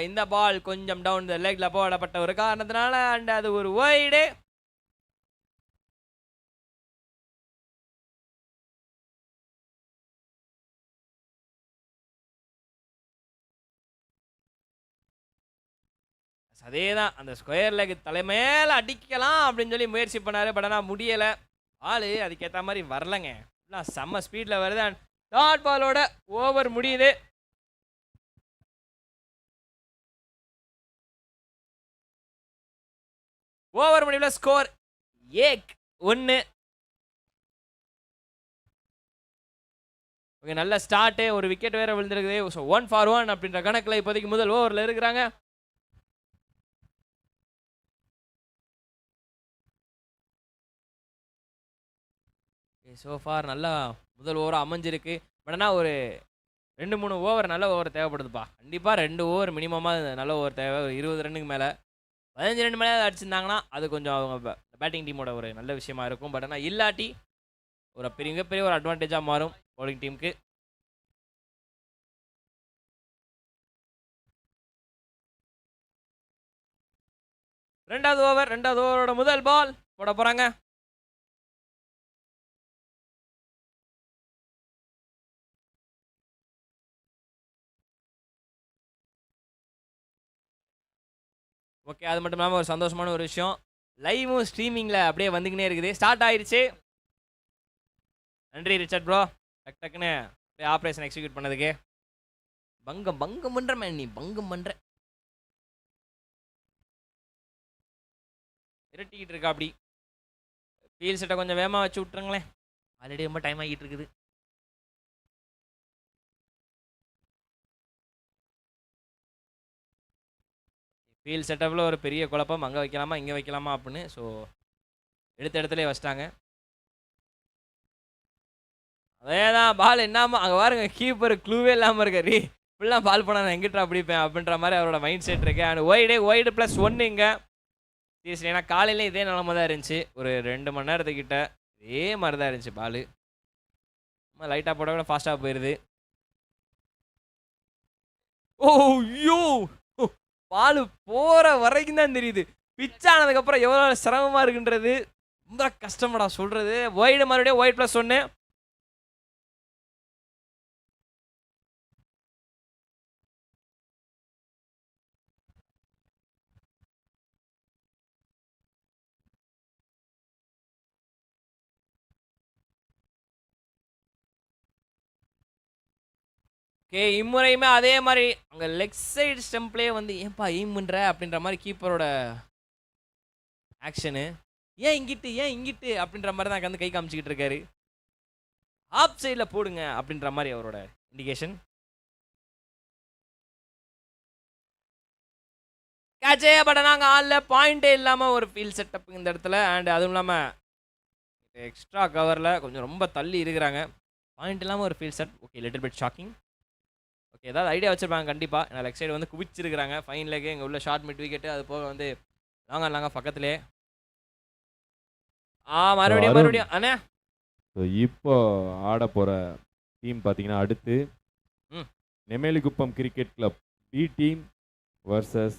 இந்த பால் கொஞ்சம் டவுன் த லெக்ல போடப்பட்ட ஒரு காரணத்தினால அண்ட் அது ஒரு வைடு. அதே தான், அந்த ஸ்கொயர் லெக் தலைமையில அடிக்கலாம் அப்படின்னு சொல்லி முயற்சி பண்ணாரு. பட் ஆனால் முடியலை. பால் அதுக்கேற்ற மாதிரி வரலங்க. செம்ம ஸ்பீடில் வருது. அண்ட் டாட் பாலோட ஓவர் முடியுது. ஓவர் முடிவில் ஸ்கோர் 1. ஓகே, நல்ல ஸ்டார்ட்டு. ஒரு விக்கெட் வேற விழுந்திருக்குது. ஸோ 1 for 1 அப்படின்ற கணக்கில் இப்போதைக்கு முதல் ஓவரில் இருக்கிறாங்க. சோஃபார் நல்லா முதல் ஓவர் அமைஞ்சிருக்கு. பட் ஆனால் ஒரு 2-3 ஓவர் நல்ல ஓவர் தேவைப்படுதுப்பா. கண்டிப்பாக 2 ஓவர் மினிமமாக நல்ல ஓவர் தேவை. ஒரு 20 ரன்னுக்கு மேலே, 15 ரன் மேலே அடிச்சிருந்தாங்கன்னா அது கொஞ்சம் அவங்க பேட்டிங் டீமோட ஒரு நல்ல விஷயமா இருக்கும். பட் ஆனால் இல்லாட்டி ஒரு மிகப்பெரிய ஒரு அட்வான்டேஜாக மாறும் பவுலிங் டீமுக்கு. ரெண்டாவது ஓவரோட முதல் பால் போட போகிறாங்க. ஓகே, அது மட்டும் இல்லாமல் ஒரு சந்தோஷமான ஒரு விஷயம், லைவும் ஸ்ட்ரீமிங்கில் அப்படியே வந்துக்கினே இருக்குது. ஸ்டார்ட் ஆயிடுச்சு. நன்றி ரிச்சர்ட் ப்ரோ. டக் டக்குன்னு ஆப்ரேஷன் எக்ஸிக்யூட் பண்ணதுக்கு. பங்கம் பங்கம் பண்ற மேன், நீ பங்கம் பண்ற. இரட்டிக்கிட்டு இருக்கா அப்படி. ஃபீல் செட்டை கொஞ்சம் வேகமாக வச்சு விட்ருங்களேன். ஆல்ரெடி ரொம்ப டைம் ஆகிட்டு இருக்குது. ஃபீல் செட்டப்பில் ஒரு பெரிய குழப்பம், அங்கே வைக்கலாமா இங்கே வைக்கலாமா அப்படின்னு. ஸோ எடுத்த இடத்துல வச்சிட்டாங்க. அதே தான் பால் என்னாமல் அங்கே பாருங்க, கீப்பர் க்ளூவே இல்லாமல் இருக்காரு. இப்படிலாம் பால் பண்ண நான் எங்கிட்ட அப்படிப்பேன் அப்படின்ற மாதிரி அவரோட மைண்ட் செட் இருக்கு. அண்ட் ஒய்டு +1 இங்கே. சீரியஸ்லி ஏன்னா காலையில் இதே நிலமை தான் இருந்துச்சு. ஒரு 2 மணி நேரத்துக்கிட்ட இதே மாதிரி தான் இருந்துச்சு பால். லைட்டாக போட கூட ஃபாஸ்ட்டாக போயிடுது. ஓ ஐயோ, பால் போகிற வரைக்கும் தான் தெரியுது. பிச் ஆனதுக்கப்புறம் எவ்வளோ சிரமமாக இருக்குன்றது ரொம்ப கஷ்டமாடா சொல்கிறது. ஒய்டு மறுபடியும் ஒய்டு +1. ஓகே, இம்முறையுமே அதே மாதிரி அங்கே லெக் சைடு ஸ்டெம்ப்லேயே வந்து ஏன்பா எய்ம் பண்ணுற அப்படின்ற மாதிரி கீப்பரோட ஆக்ஷனு. ஏன் இங்கிட்டு அப்படின்ற மாதிரி தான் வந்து கை காமிச்சிக்கிட்டு இருக்காரு. ஆப் சைடில் போடுங்க அப்படின்ற மாதிரி அவரோட இண்டிகேஷன். கேட்சே பட் நாங்கள் ஆளில் பாயிண்டே இல்லாமல் ஒரு ஃபீல் செட்டப் இந்த இடத்துல. அண்ட் அதுவும் இல்லாமல் எக்ஸ்ட்ரா கவரில் கொஞ்சம் ரொம்ப தள்ளி இருக்கிறாங்க. பாயிண்ட் இல்லாமல் ஒரு feel set. Okay, little bit shocking. Okay, ஏதாவது ஐடியா வச்சுருப்பாங்க கண்டிப்பாக. நான் லெக் சைடு வந்து குவிச்சிருக்கிறாங்க. ஃபைன் லெக்கு இங்கே உள்ள ஷார்ட் மிட் விக்கெட்டு, அது போக வந்து லாங்க பக்கத்துலேயே. மறுபடியும் அண்ணே. ஸோ இப்போ ஆட போகிற டீம் பார்த்தீங்கன்னா அடுத்து Nemelikuppam cricket club B team versus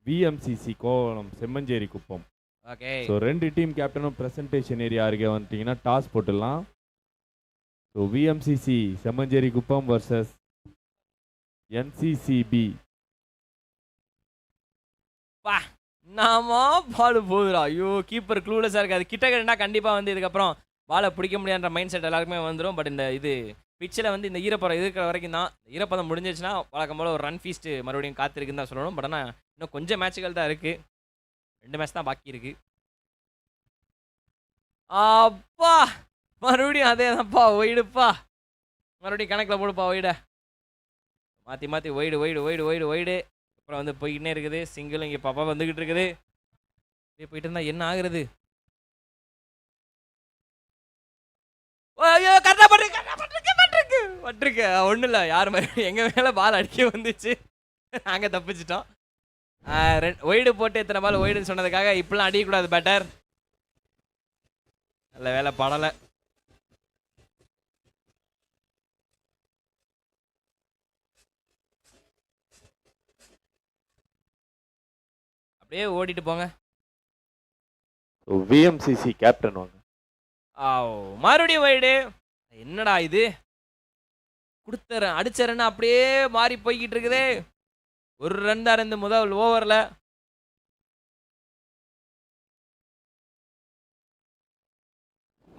VMCC Kovalam Semmancheri Kuppam. Okay, so 2 team கேப்டனும் ப்ரெசன்டேஷன் ஏரியா அருகே வந்துட்டிங்கன்னா டாஸ் போட்டுடலாம். So VMCC Semmancheri Kuppam versus NCCB. பா நாமா பால் போகுதுடா. ஐயோ, கீப்பர் க்ளூலெஸ்ஸாக இருக்காது. கிட்ட கண்டா கண்டிப்பாக வந்து இதுக்கப்புறம் பாலை பிடிக்க முடியாதுன்ற மைண்ட் செட் எல்லாருக்குமே வந்துடும். பட் இந்த இது பிச்சில் வந்து இந்த ஈரப்பதம் இருக்கிற வரைக்கும் தான். ஈரப்பதம் முடிஞ்சிச்சுன்னா வழக்கம் போல் ஒரு ரன் ஃபீஸ்ட்டு மறுபடியும் காத்திருக்குன்னு தான் சொல்லணும். பட் ஆனால் இன்னும் கொஞ்சம் மேட்சுகள் தான் இருக்குது. 2 மேட்ச் தான் பாக்கி இருக்குது. அப்பா மறுபடியும் அதே தான்ப்பா, ஒய்டுப்பா. மறுபடியும் கணக்கில் போடுப்பா ஒய்டை. மாற்றி ஒய்டு. அப்புறம் வந்து போய்கிட்டே இருக்குது. சிங்கிள் இங்கே பாப்பா வந்துக்கிட்டு இருக்குது. இப்படியே போயிட்டு இருந்தால் என்ன ஆகுறது? ஐயோ, கரெக்டாக பட்டிருக்கு. ஒன்றும் இல்லை, யார் மாதிரி எங்கள் மேலே பால் அடிக்க வந்துச்சு. நாங்கள் தப்பிச்சிட்டோம். ஒய்டு போட்டு எத்தனை பால் ஒய்டுன்னு சொன்னதுக்காக இப்படிலாம் அடிக்கக்கூடாது பேட்டர். நல்ல வேலை படலை. அப்படியே ஓடிட்டு போங்க. விஎம்சிசி கேப்டன் வாங்க. மறுபடியும் வைடு. என்னடா இது, கொடுத்த அடிச்ச ரன் அப்படியே மாறி போய்கிட்டு இருக்குதே. 1 ரன் தான் இருந்து முதல் ஓவரில்.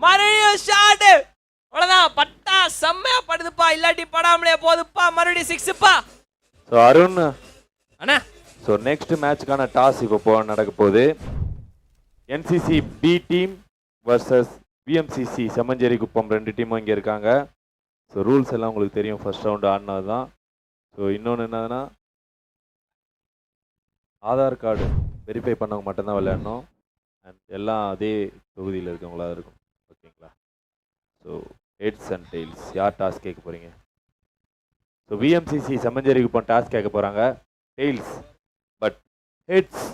மறுபடியும் ஷாட். அவ்வளோதான், பட்டா செம்மையா படுதுப்பா. இல்லாட்டி படாமலே போதுப்பா. மறுபடியும் 6ப்பா. ஸோ அருண் அண்ணா, ஸோ நெக்ஸ்ட் மேட்ச்க்கான டாஸ் இப்போ நடக்க போகுது. NCC B team versus VMCC Semmancheri Kuppam 2 டீமும் இங்கே இருக்காங்க. ஸோ ரூல்ஸ் எல்லாம் உங்களுக்கு தெரியும், ஃபர்ஸ்ட் ரவுண்டு ஆடினது தான். ஸோ இன்னொன்று என்னதுன்னா, ஆதார் கார்டு வெரிஃபை பண்ணவங்க மட்டும்தான் விளையாடணும். அண்ட் எல்லாம் அதே தொகுதியில் இருக்கவங்களா இருக்கும். ஓகேங்களா? ஸோ ஹெட்ஸ் அண்ட் டெய்ல்ஸ் யார் டாஸ் கேட்க போகிறீங்க? So VMCC Semmancheri Kuppam toss கேட்க போகிறாங்க. Tails but heads.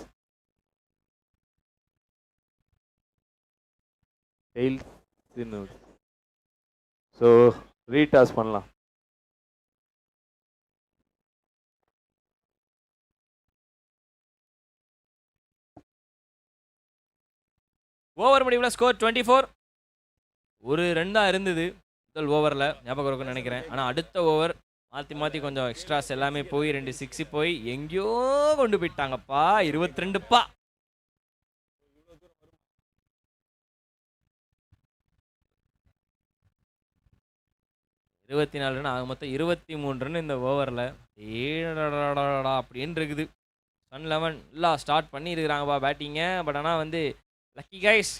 Tails. So retoss பண்ணலாம். ஓவர் முடிவில் ஸ்கோர் 24. 1 ரன் தான் இருந்தது முதல் ஓவரில், ஞாபகம் இருக்குன்னு நினைக்கிறேன். ஆனால் அடுத்த ஓவர் மாற்றி கொஞ்சம் எக்ஸ்ட்ராஸ் எல்லாமே போய் 2 6 போய் எங்கேயோ கொண்டு போயிட்டாங்கப்பா. 22ப்பா. 24 ரன் ஆக மொத்தம் 23 ரன் இந்த ஓவரில். ஏடா அப்படின்னு இருக்குது. சன் 11 எல்லாம் ஸ்டார்ட் பண்ணியிருக்கிறாங்கப்பா பேட்டிங்கை. பட் ஆனால் வந்து லக்கி கைஸ்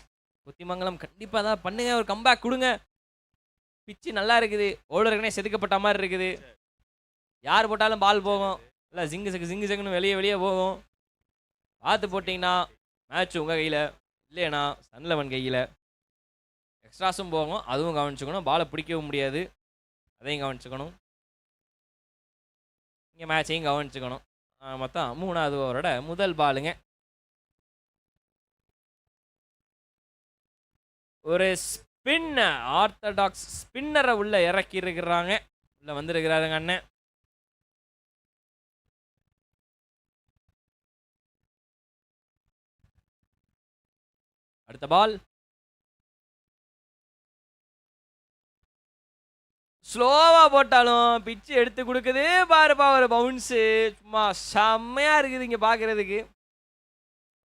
குத்திமங்கலம் கண்டிப்பாக தான் பண்ணுங்க, ஒரு கம்பேக் கொடுங்க. பிச்சு நல்லா இருக்குது, ஓடுறதுக்குனே செதுக்கப்பட்ட மாதிரி இருக்குது. யார் போட்டாலும் பால் போகும், இல்லை ஜிங்கு ஜங்குன்னு வெளியே போகும். பார்த்து போட்டிங்கன்னா மேட்ச் உங்கள் கையில், இல்லைனா சன் 11 கையில். எக்ஸ்ட்ராஸும் போகும், அதுவும் கவனிச்சுக்கணும். பாலை பிடிக்கவும் முடியாது, அதையும் கவனிச்சுக்கணும். இங்கே மேட்சையும் கவனிச்சுக்கணும். மொத்தம் 3வது ஓவரோட முதல் பாலுங்க. ஒரு ஸ்பின், ஆர்த்தடாக்ஸ் ஸ்பின்னரை உள்ள இறக்கி இருக்கிறாங்க. உள்ள வந்திருக்கிறாருங்க அண்ணன். அடுத்த பால் ஸ்லோவா போட்டாலும் பிச்சு எடுத்து கொடுக்குது பாருப்பா, ஒரு பவுன்ஸு. சும்மா செம்மையா இருக்குது இங்க பாக்குறதுக்கு.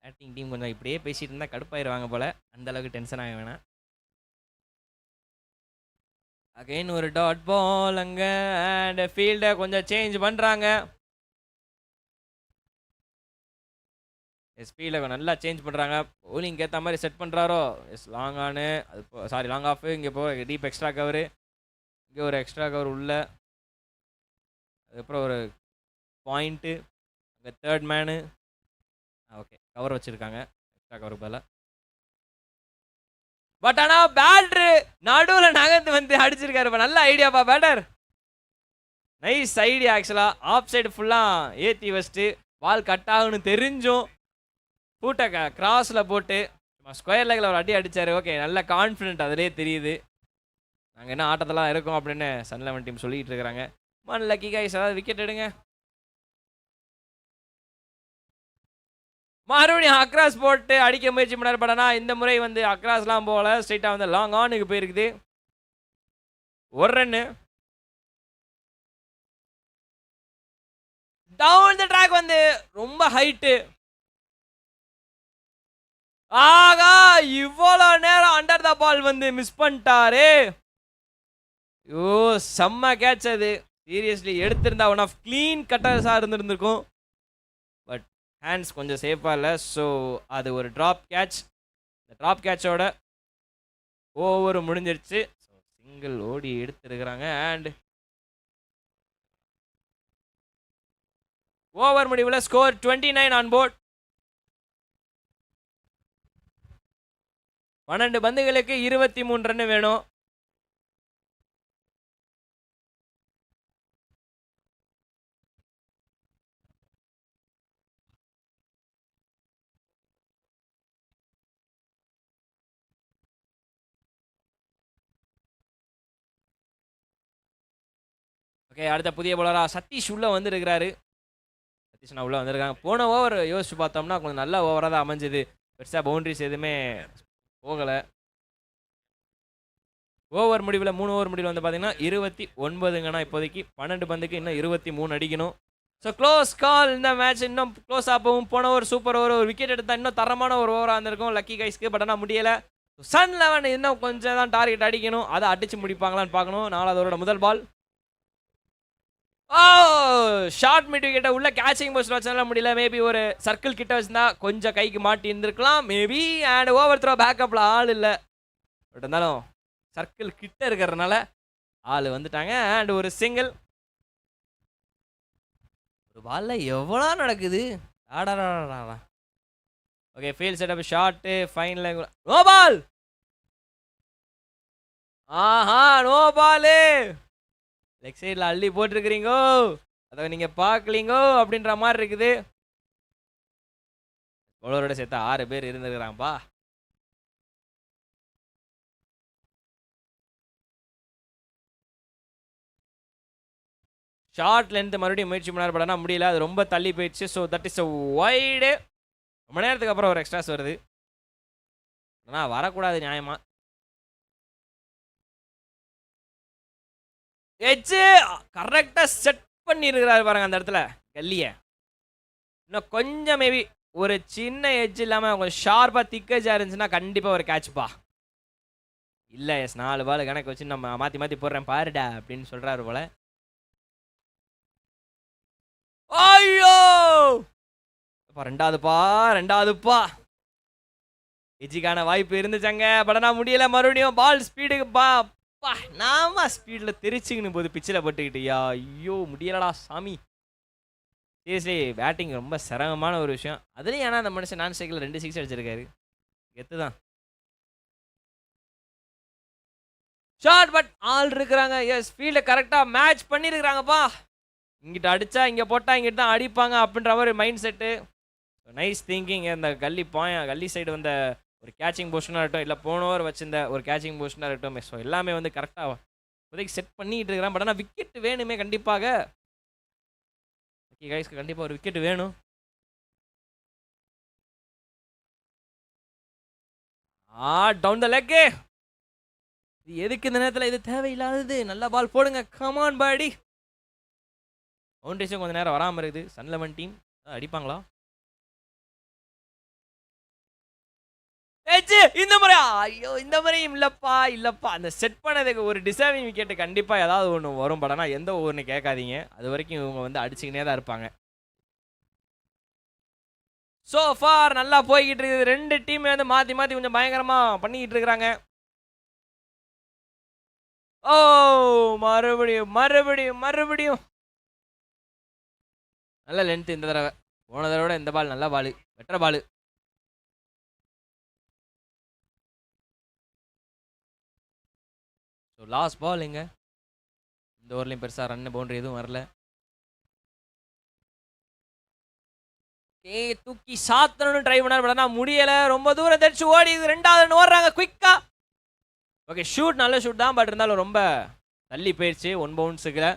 பேட்டிங் டீம் கொஞ்சம் இப்படியே பேசிட்டு இருந்தா கடுப்பாயிருவாங்க போல, அந்த அளவுக்கு டென்ஷன் ஆக வேணாம். அகைன் ஒரு டாட் பால் அங்க. அண்ட் ஃபீல்டை கொஞ்சம் சேஞ்ச் பண்றாங்க. ஸ்பீடை நல்லா சேஞ்ச் பண்ணுறாங்க. போலிங் ஏற்ற மாதிரி செட் பண்ணுறாரோ. எஸ் லாங் ஆனு, அது சாரி லாங் ஆஃபு. இங்கே போ டீப் எக்ஸ்ட்ரா கவரு, இங்கே ஒரு எக்ஸ்ட்ரா கவர் உள்ள. அதுக்கப்புறம் ஒரு பாயிண்ட்டு, அங்கே தேர்ட் மேனு. ஓகே கவர் வச்சுருக்காங்க எக்ஸ்ட்ரா கவருக்கு பதிலாக. பட் ஆனால் பேட்ரு நடுவில் நகர்ந்து வந்து அடிச்சிருக்காரு. நல்ல ஐடியாப்பா பேட்டர், நைஸ் ஐடியா. ஆக்சுவலாக ஆஃப் சைடு ஃபுல்லாக ஏற்றி வச்சுட்டு பால் கட் ஆகுன்னு தெரிஞ்சும் பூட்டை கிராஸில் போட்டு ஸ்கொயர் லெக்கில் ஒரு அடி அடித்தார். ஓகே நல்ல கான்ஃபிடென்ட் அதிலே தெரியுது. நாங்கள் என்ன ஆட்டத்தெல்லாம் இருக்கோம் அப்படின்னு சன் 11 டீம் சொல்லிகிட்டு இருக்கிறாங்க. லக்கி கைஸ் அதாவது விக்கெட் எடுங்க. மறுபடியும் அக்ராஸ் போட்டு அடிக்க முயற்சி பண்ணார். பட் ஆனால் இந்த முறை வந்து அக்ராஸ்லாம் போகல, ஸ்ட்ரைட்டாக வந்து லாங் ஆனுக்கு போயிருக்குது. ஒரு ரன்னு. டவுன் த ட்ராக் வந்து ரொம்ப ஹைட்டு. ஆகா இவ்வளோ நேரம் அண்டர் த பால் வந்து மிஸ் பண்ணிட்டாரு. ஐயோ செம்ம கேட்ச் அது. சீரியஸ்லி எடுத்திருந்தா ஒன் ஆஃப் க்ளீன் கட்டர்ஸாக இருந்திருக்கும். பட் ஹேண்ட்ஸ் கொஞ்சம் சேஃபாக இல்லை. ஸோ அது ஒரு ட்ராப் கேட்ச். இந்த ட்ராப் கேட்சோட ஓவர் முடிஞ்சிருச்சு. ஸோ சிங்கிள் ஓடி எடுத்துருக்குறாங்க. அண்ட் ஓவர் முடிவில் ஸ்கோர் 29 ஆன் போர்ட். 12 பந்துகளுக்கு 23 ரன் வேணும். ஓகே அடுத்த புதிய பவுலரா சதீஷ் உள்ள வந்திருக்கிறாரு. சதீஷ் நான் உள்ள வந்திருக்காங்க. போன ஓவர் யோசிச்சு பார்த்தோம்னா கொஞ்சம் நல்ல ஓவராக தான் அமைஞ்சது. பெருசாக பவுண்டரிஸ் எதுவுமே போகலை. ஓவர் முடிவில் 3 ஓவர் முடிவில் வந்து பார்த்தீங்கன்னா 29ங்கண்ணா இப்போதைக்கு. 12 பந்துக்கு இன்னும் 23 அடிக்கணும். ஸோ க்ளோஸ் கால். இந்த மேட்ச் இன்னும் க்ளோஸ் ஆகவும் போன ஓவர் சூப்பர் ஓவர். ஒரு விக்கெட் எடுத்தால் இன்னும் தரமான ஒரு ஓவராக இருந்திருக்கும் லக்கி கைஸ்க்கு. பட் ஆனால் முடியலை. சன் 11 இன்னும் கொஞ்சம் தான் டார்கெட் அடிக்கணும். அதை அடிச்சு முடிப்பாங்களான்னு பார்க்கணும். 4வது ஓவரோட முதல் பால். ஓ ஷார்ட் மிட் விக்கெட்டை உள்ள கேச்சிங் போஸ்ட் வச்சனால முடியல. மேபி ஒரு சர்க்கிள் கிட்ட வச்சிருந்தா கொஞ்சம் கைக்கு மாட்டி இருந்திருக்கலாம் மேபி. அண்ட் ஓவர் த்ரோ பேக்கப்ல ஆள் இல்லை. பட் இருந்தாலும் சர்க்கிள் கிட்ட இருக்கிறதுனால ஆள் வந்துட்டாங்க. அண்ட் ஒரு சிங்கிள். ஒரு பால்ல எவ்வளோ நடக்குது. ஆடாடா. Okay field setup short final. No ball. ஆஹா நோ பாலு. லெக் சைடில் அள்ளி போட்டிருக்கிறீங்கோ, அதை நீங்கள் பார்க்கலீங்கோ அப்படின்ற மாதிரி இருக்குது. பவுலரோட சேர்த்து 6 பேர் இருந்துருக்கிறாங்கப்பா. ஷார்ட் லென்த் மறுபடியும் முயற்சி பண்ணார். படனா முடியல, அது ரொம்ப தள்ளி போயிடுச்சு. So that is wide. ரொம்ப நேரத்துக்கு அப்புறம் ஒரு எக்ஸ்ட்ராஸ் வருது. ஆனால் வரக்கூடாது நியாயமா. எட்ஜு கரெக்டாக செட் பண்ணியிருக்கிறாரு பாருங்க அந்த இடத்துல கல்லியை. இன்னும் கொஞ்சம் மேபி ஒரு சின்ன எட்ஜ் இல்லாமல் கொஞ்சம் ஷார்ப்பாக திக்கேஜாக இருந்துச்சுன்னா கண்டிப்பாக ஒரு கேட்ச்ப்பா. இல்ல எஸ் 4 பால் கணக்கு வச்சு நம்ம மாத்தி மாத்தி போடுறேன் பாருடா அப்படின்னு சொல்றாரு போல. ஐயோ ரெண்டாவதுப்பா எஜிக்கான வாய்ப்பு இருந்துச்சாங்க. பட் ஆனால் முடியல. மறுபடியும் பால் ஸ்பீடுக்கு பா நாம ஸ்பீடில் தெரிச்சுக்கணும் போது பிச்சில் பட்டுக்கிட்டியா. ஐயோ முடியலடா சாமி. சீரியஸ்லி பேட்டிங் ரொம்ப சிரமமான ஒரு விஷயம். அதுலேயும் ஏன்னா அந்த மனுஷன் நான் ஸ்ட்ரைக்கில் 2 6 அடிச்சிருக்காரு. கெத்து தான். ஷார்ட் பட் ஆள் இருக்கிறாங்க. எஸ் ஃபீல்டை கரெக்டாக மேட்ச் பண்ணியிருக்கிறாங்கப்பா. இங்கிட்ட அடித்தா இங்கே போட்டால் இங்கிட்ட தான் அடிப்பாங்க அப்படின்ற மாதிரி மைண்ட் செட்டு. Nice thinking. இந்த கல்லி சைடு வந்த ஒரு கேச்சிங் பொசிஷனாக இருக்கட்டும், இல்லை போன ஓவர் வச்சிருந்த ஒரு கேச்சிங் பொசிஷனாக இருக்கட்டும், ஸோ எல்லாமே வந்து கரெக்டாக இப்போதைக்கு செட் பண்ணிட்டு இருக்கிறான். பட் ஆனால் விக்கெட் வேணுமே கண்டிப்பாக. ஓகே கைஸ்க்கு கண்டிப்பாக ஒரு விக்கெட் வேணும். Down the leg. இது எதுக்கு இந்த நேரத்தில்? இது தேவையில்லாதது. நல்ல பால் போடுங்க. கமான் பாடி. பவுண்டரிஸும் கொஞ்சம் நேரம் வராமல் இருக்குது. சன்11 டீம் அடிப்பாங்களா? இந்த முறை ஐயோ இந்த முறையும் இல்லப்பா. அந்த செட் பண்ணதுக்கு ஒரு டிசர்விங் விக்கெட் கண்டிப்பாக ஏதாவது ஒன்று வரும். பட் ஆனால் எந்த ஒன்று கேட்காதீங்க. அது வரைக்கும் இவங்க வந்து அடிச்சுக்கினே தான் இருப்பாங்க. ஸோ ஃபார் நல்லா போய்கிட்டு இருக்குது. 2 டீம் வந்து மாற்றி மாற்றி கொஞ்சம் பயங்கரமாக பண்ணிக்கிட்டு இருக்கிறாங்க. ஓ மறுபடியும் நல்ல லென்த் இந்த தடவை. போன தடவை இந்த பால் நல்ல பால், பெட்டர் பால். ஸோ லாஸ்ட் பால் இங்கே. இந்த ஓவர்லையும் பெருசாக ரன் பவுண்டரி எதுவும் வரல. தூக்கி சாத்தணும்னு ட்ரை பண்ணார். முடியலை. ரொம்ப தூரம் தெரிச்சு ஓடி 2வது ஓடுறாங்க குயிக்கா. ஓகே ஷூட் நல்ல ஷூட் தான். பட் இருந்தாலும் ரொம்ப தள்ளி போயிடுச்சு. 1 பவுன்ஸுக்கு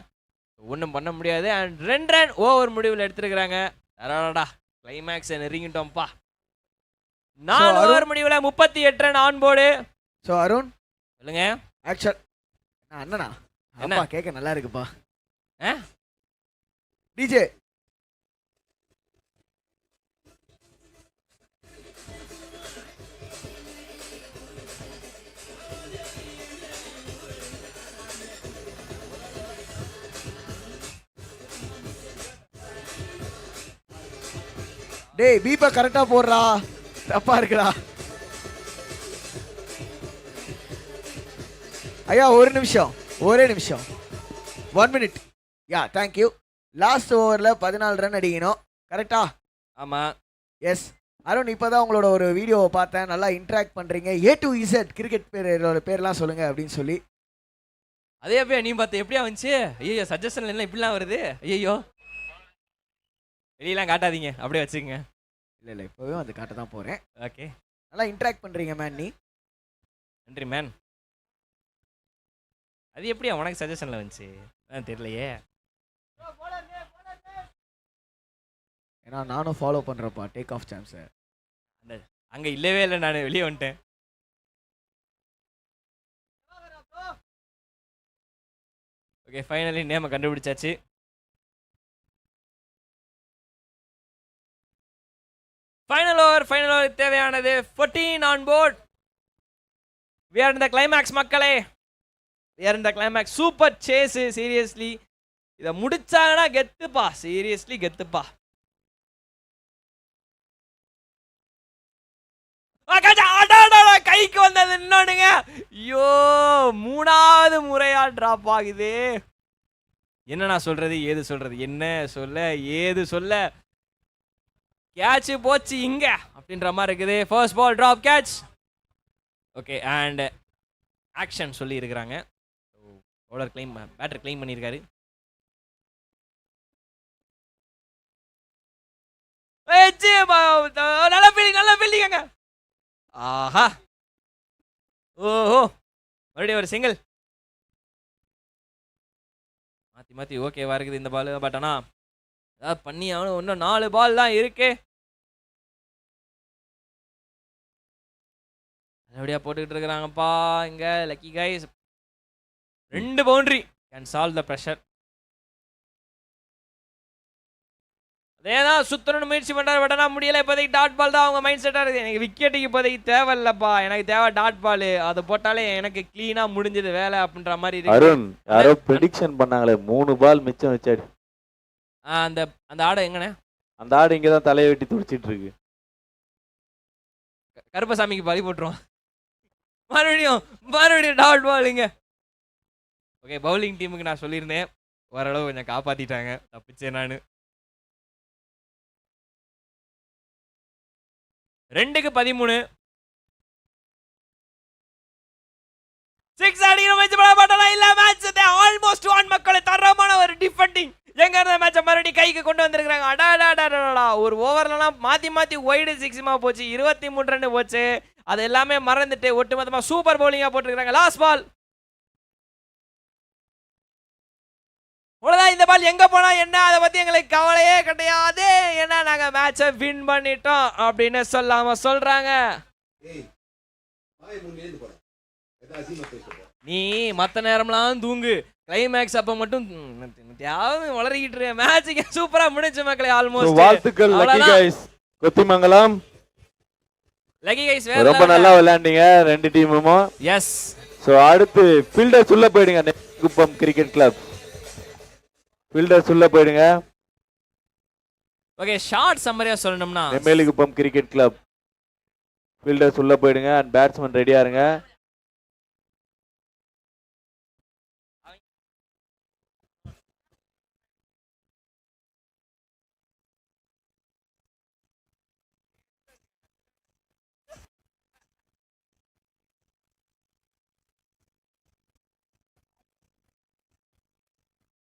ஒன்றும் பண்ண முடியாது. அண்ட் 2 ரன் ஓவர் முடிவில் எடுத்துருக்குறாங்க. அடாடா கிளைமேக்ஸ் நெருங்கிட்டோம்ப்பா. 4 ஓவர் முடிவில் 38 run on board. So Arun சொல்லுங்க. ஆக்சுவல் அண்ணனா என்ன கேட்க நல்லா இருக்குப்பா. டிஜே டேய் பீப்பா கரெக்டா போடுறா. தப்பா இருக்குடா. ஐயா ஒரே நிமிஷம் 1 மினிட். Yeah thank you. லாஸ்ட் ஓவரில் 14 ரன் அடிக்கணும் கரெக்டா? ஆமாம். எஸ் அருண் இப்போ தான் உங்களோட ஒரு வீடியோவை பார்த்தேன். நல்லா இன்ட்ராக்ட் பண்ணுறீங்க. A to Z கிரிக்கெட் பேர்லாம் சொல்லுங்கள் அப்படின்னு சொல்லி. அதே அப்படியே நீ பார்த்து எப்படியா வந்துச்சு? ஐயோ சஜஷன் எல்லாம் இப்படிலாம் வருது. ஐயோ வெளியெல்லாம் காட்டாதீங்க, அப்படியே வச்சுக்கோங்க. இல்லை இப்போவே வந்து காட்ட தான் போகிறேன். ஓகே நல்லா இன்ட்ராக்ட் பண்ணுறீங்க மேன். நீ நன்றி மேன். அது எப்படியா உனக்கு சஜஷனில் வந்துச்சு? தெரியலையே. ஏன்னா நானும் ஃபாலோ பண்ணுறப்பா டேக் ஆஃப் சான்ஸை. அந்த அங்கே இல்லவே இல்லை. நான் வெளியே வந்துட்டேன். ஓகே ஃபைனலி நேமை கண்டுபிடிச்சாச்சு. ஃபைனல் ஓவர் தேவையானது 14 on board. we are in the climax மக்களே. we are in the climax. Super chase. Seriously இதை முடிச்சாங்கன்னா கெத்துப்பா. சீரியஸ்லி கெத்துப்பா. கைக்கு வந்தது இன்னொன்னுங்க. ஐயோ 3வது முறையா டிராப் ஆகுது. என்ன நான் சொல்றது ஏது சொல்றது, என்ன சொல்ல ஏது சொல்ல. கேட்ச் போச்சு இங்க அப்படின்ற மாதிரி இருக்குது. First ball drop catch. Okay and action சொல்லி இருக்கிறாங்க. பவுலர் கிளைம், பேட்டர் கிளைம் பண்ணியிருக்காரு. நல்ல ஃபீல்டிங்க. ஆஹா ஓஹோ மறுபடியும் ஒரு சிங்கிள். மாற்றி ஓகேவா இருக்குது இந்த பால். பட் ஆனால் ஏதாவது பண்ணி அவனு இன்னும் 4 பால் தான் இருக்கு. நல்லபடியாக போட்டுக்கிட்டு இருக்கிறாங்கப்பா இங்க lucky guys. 2 boundary can solve the pressure. அதேதான் சுத்தணும்னு முயற்சி பண்றாரு, பட் ஆனால் முடியல. இப்போதைக்கு டாட் பால் தான் அவங்க மைண்ட் செட்டாக இருக்குது. எனக்கு விக்கெட்டுக்கு இப்போதைக்கு தேவையில்லப்பா, எனக்கு தேவை டாட் பால். அதை போட்டாலே எனக்கு க்ளீனாக முடிஞ்சது வேலை அப்படின்ற மாதிரி இருக்கு. அருண் யாரோ ப்ரெடிக்ஷன் பண்ணாங்களே 3 பால் மிச்சம் வச்சாடி. அந்த அந்த ஆடை எங்கண்ணே? அந்த ஆடு இங்கே தான் தலையை வெட்டி துடிச்சிட்டு இருக்கு. கருப்பசாமிக்கு பலி போட்டுருவோம். மறுபடியும் டாட் பாலுங்க. ஓகே, பவுலிங் டீமுக்கு நான் சொல்லியிருந்தேன், ஓரளவு கொஞ்சம் காப்பாற்றிட்டாங்க, தப்பிச்சேன் நான். 2க்கு 13. 6 அடிக்கிற மேட்ச் படலாம் இல்ல. மேட்ச் ஆல்மோஸ்ட் ஒன் மக்களை தரமான ஒரு டிஃபெண்டிங் எங்க இருந்த மேட்சை மறுபடியும் கைக்கு கொண்டு வந்திருக்காங்க. அடாடாடாடா, ஒரு ஓவர்லாம் மாத்தி ஒய்டு 6மா போச்சு, 23 ரன் போச்சு. அது எல்லாமே மறந்துட்டு ஒட்டுமொத்தமா சூப்பர் பவுலிங்கா போட்டுருக்காங்க. லாஸ்ட் பால், அவ்வளோதான். இந்த பால் எங்க போனா என்ன, அதை பத்தி எங்களுக்கு கவலையே கிடையாது, ஏன்னா நாங்க மேட்சை வின் பண்ணிட்டோம் அப்படின்னு சொல்லாம சொல்றாங்க. நீ மத்த நேரம்லாம் தூங்கு, கிளைமேக்ஸ் அப்ப மட்டும் வளரிக்கிட்டு மேட்சுக்கு சூப்பரா முடிஞ்சு மக்களே. ஆல்மோஸ்ட் வாழ்த்துக்கள் lucky guys, Kothimangalam. Lucky guys ரொம்ப நல்லா விளையாண்டீங்க ரெண்டு டீமும். எஸ். ஸோ அடுத்து ஃபீல்டர்ஸ் உள்ள போயிடுங்க. நெல்லிக்குப்பம் கிரிக்கெட் கிளப் ஃபீல்டர்ஸ் உள்ள போயிடுங்க. ஓகே, ஷார்ட் சம்மரியா சொல்லணும்னா நெல்லிக்குப்பம் கிரிக்கெட் கிளப் ஃபீல்டர்ஸ் உள்ள போயிடுங்க. அண்ட் பேட்ஸ்மேன் ரெடியா இருங்க.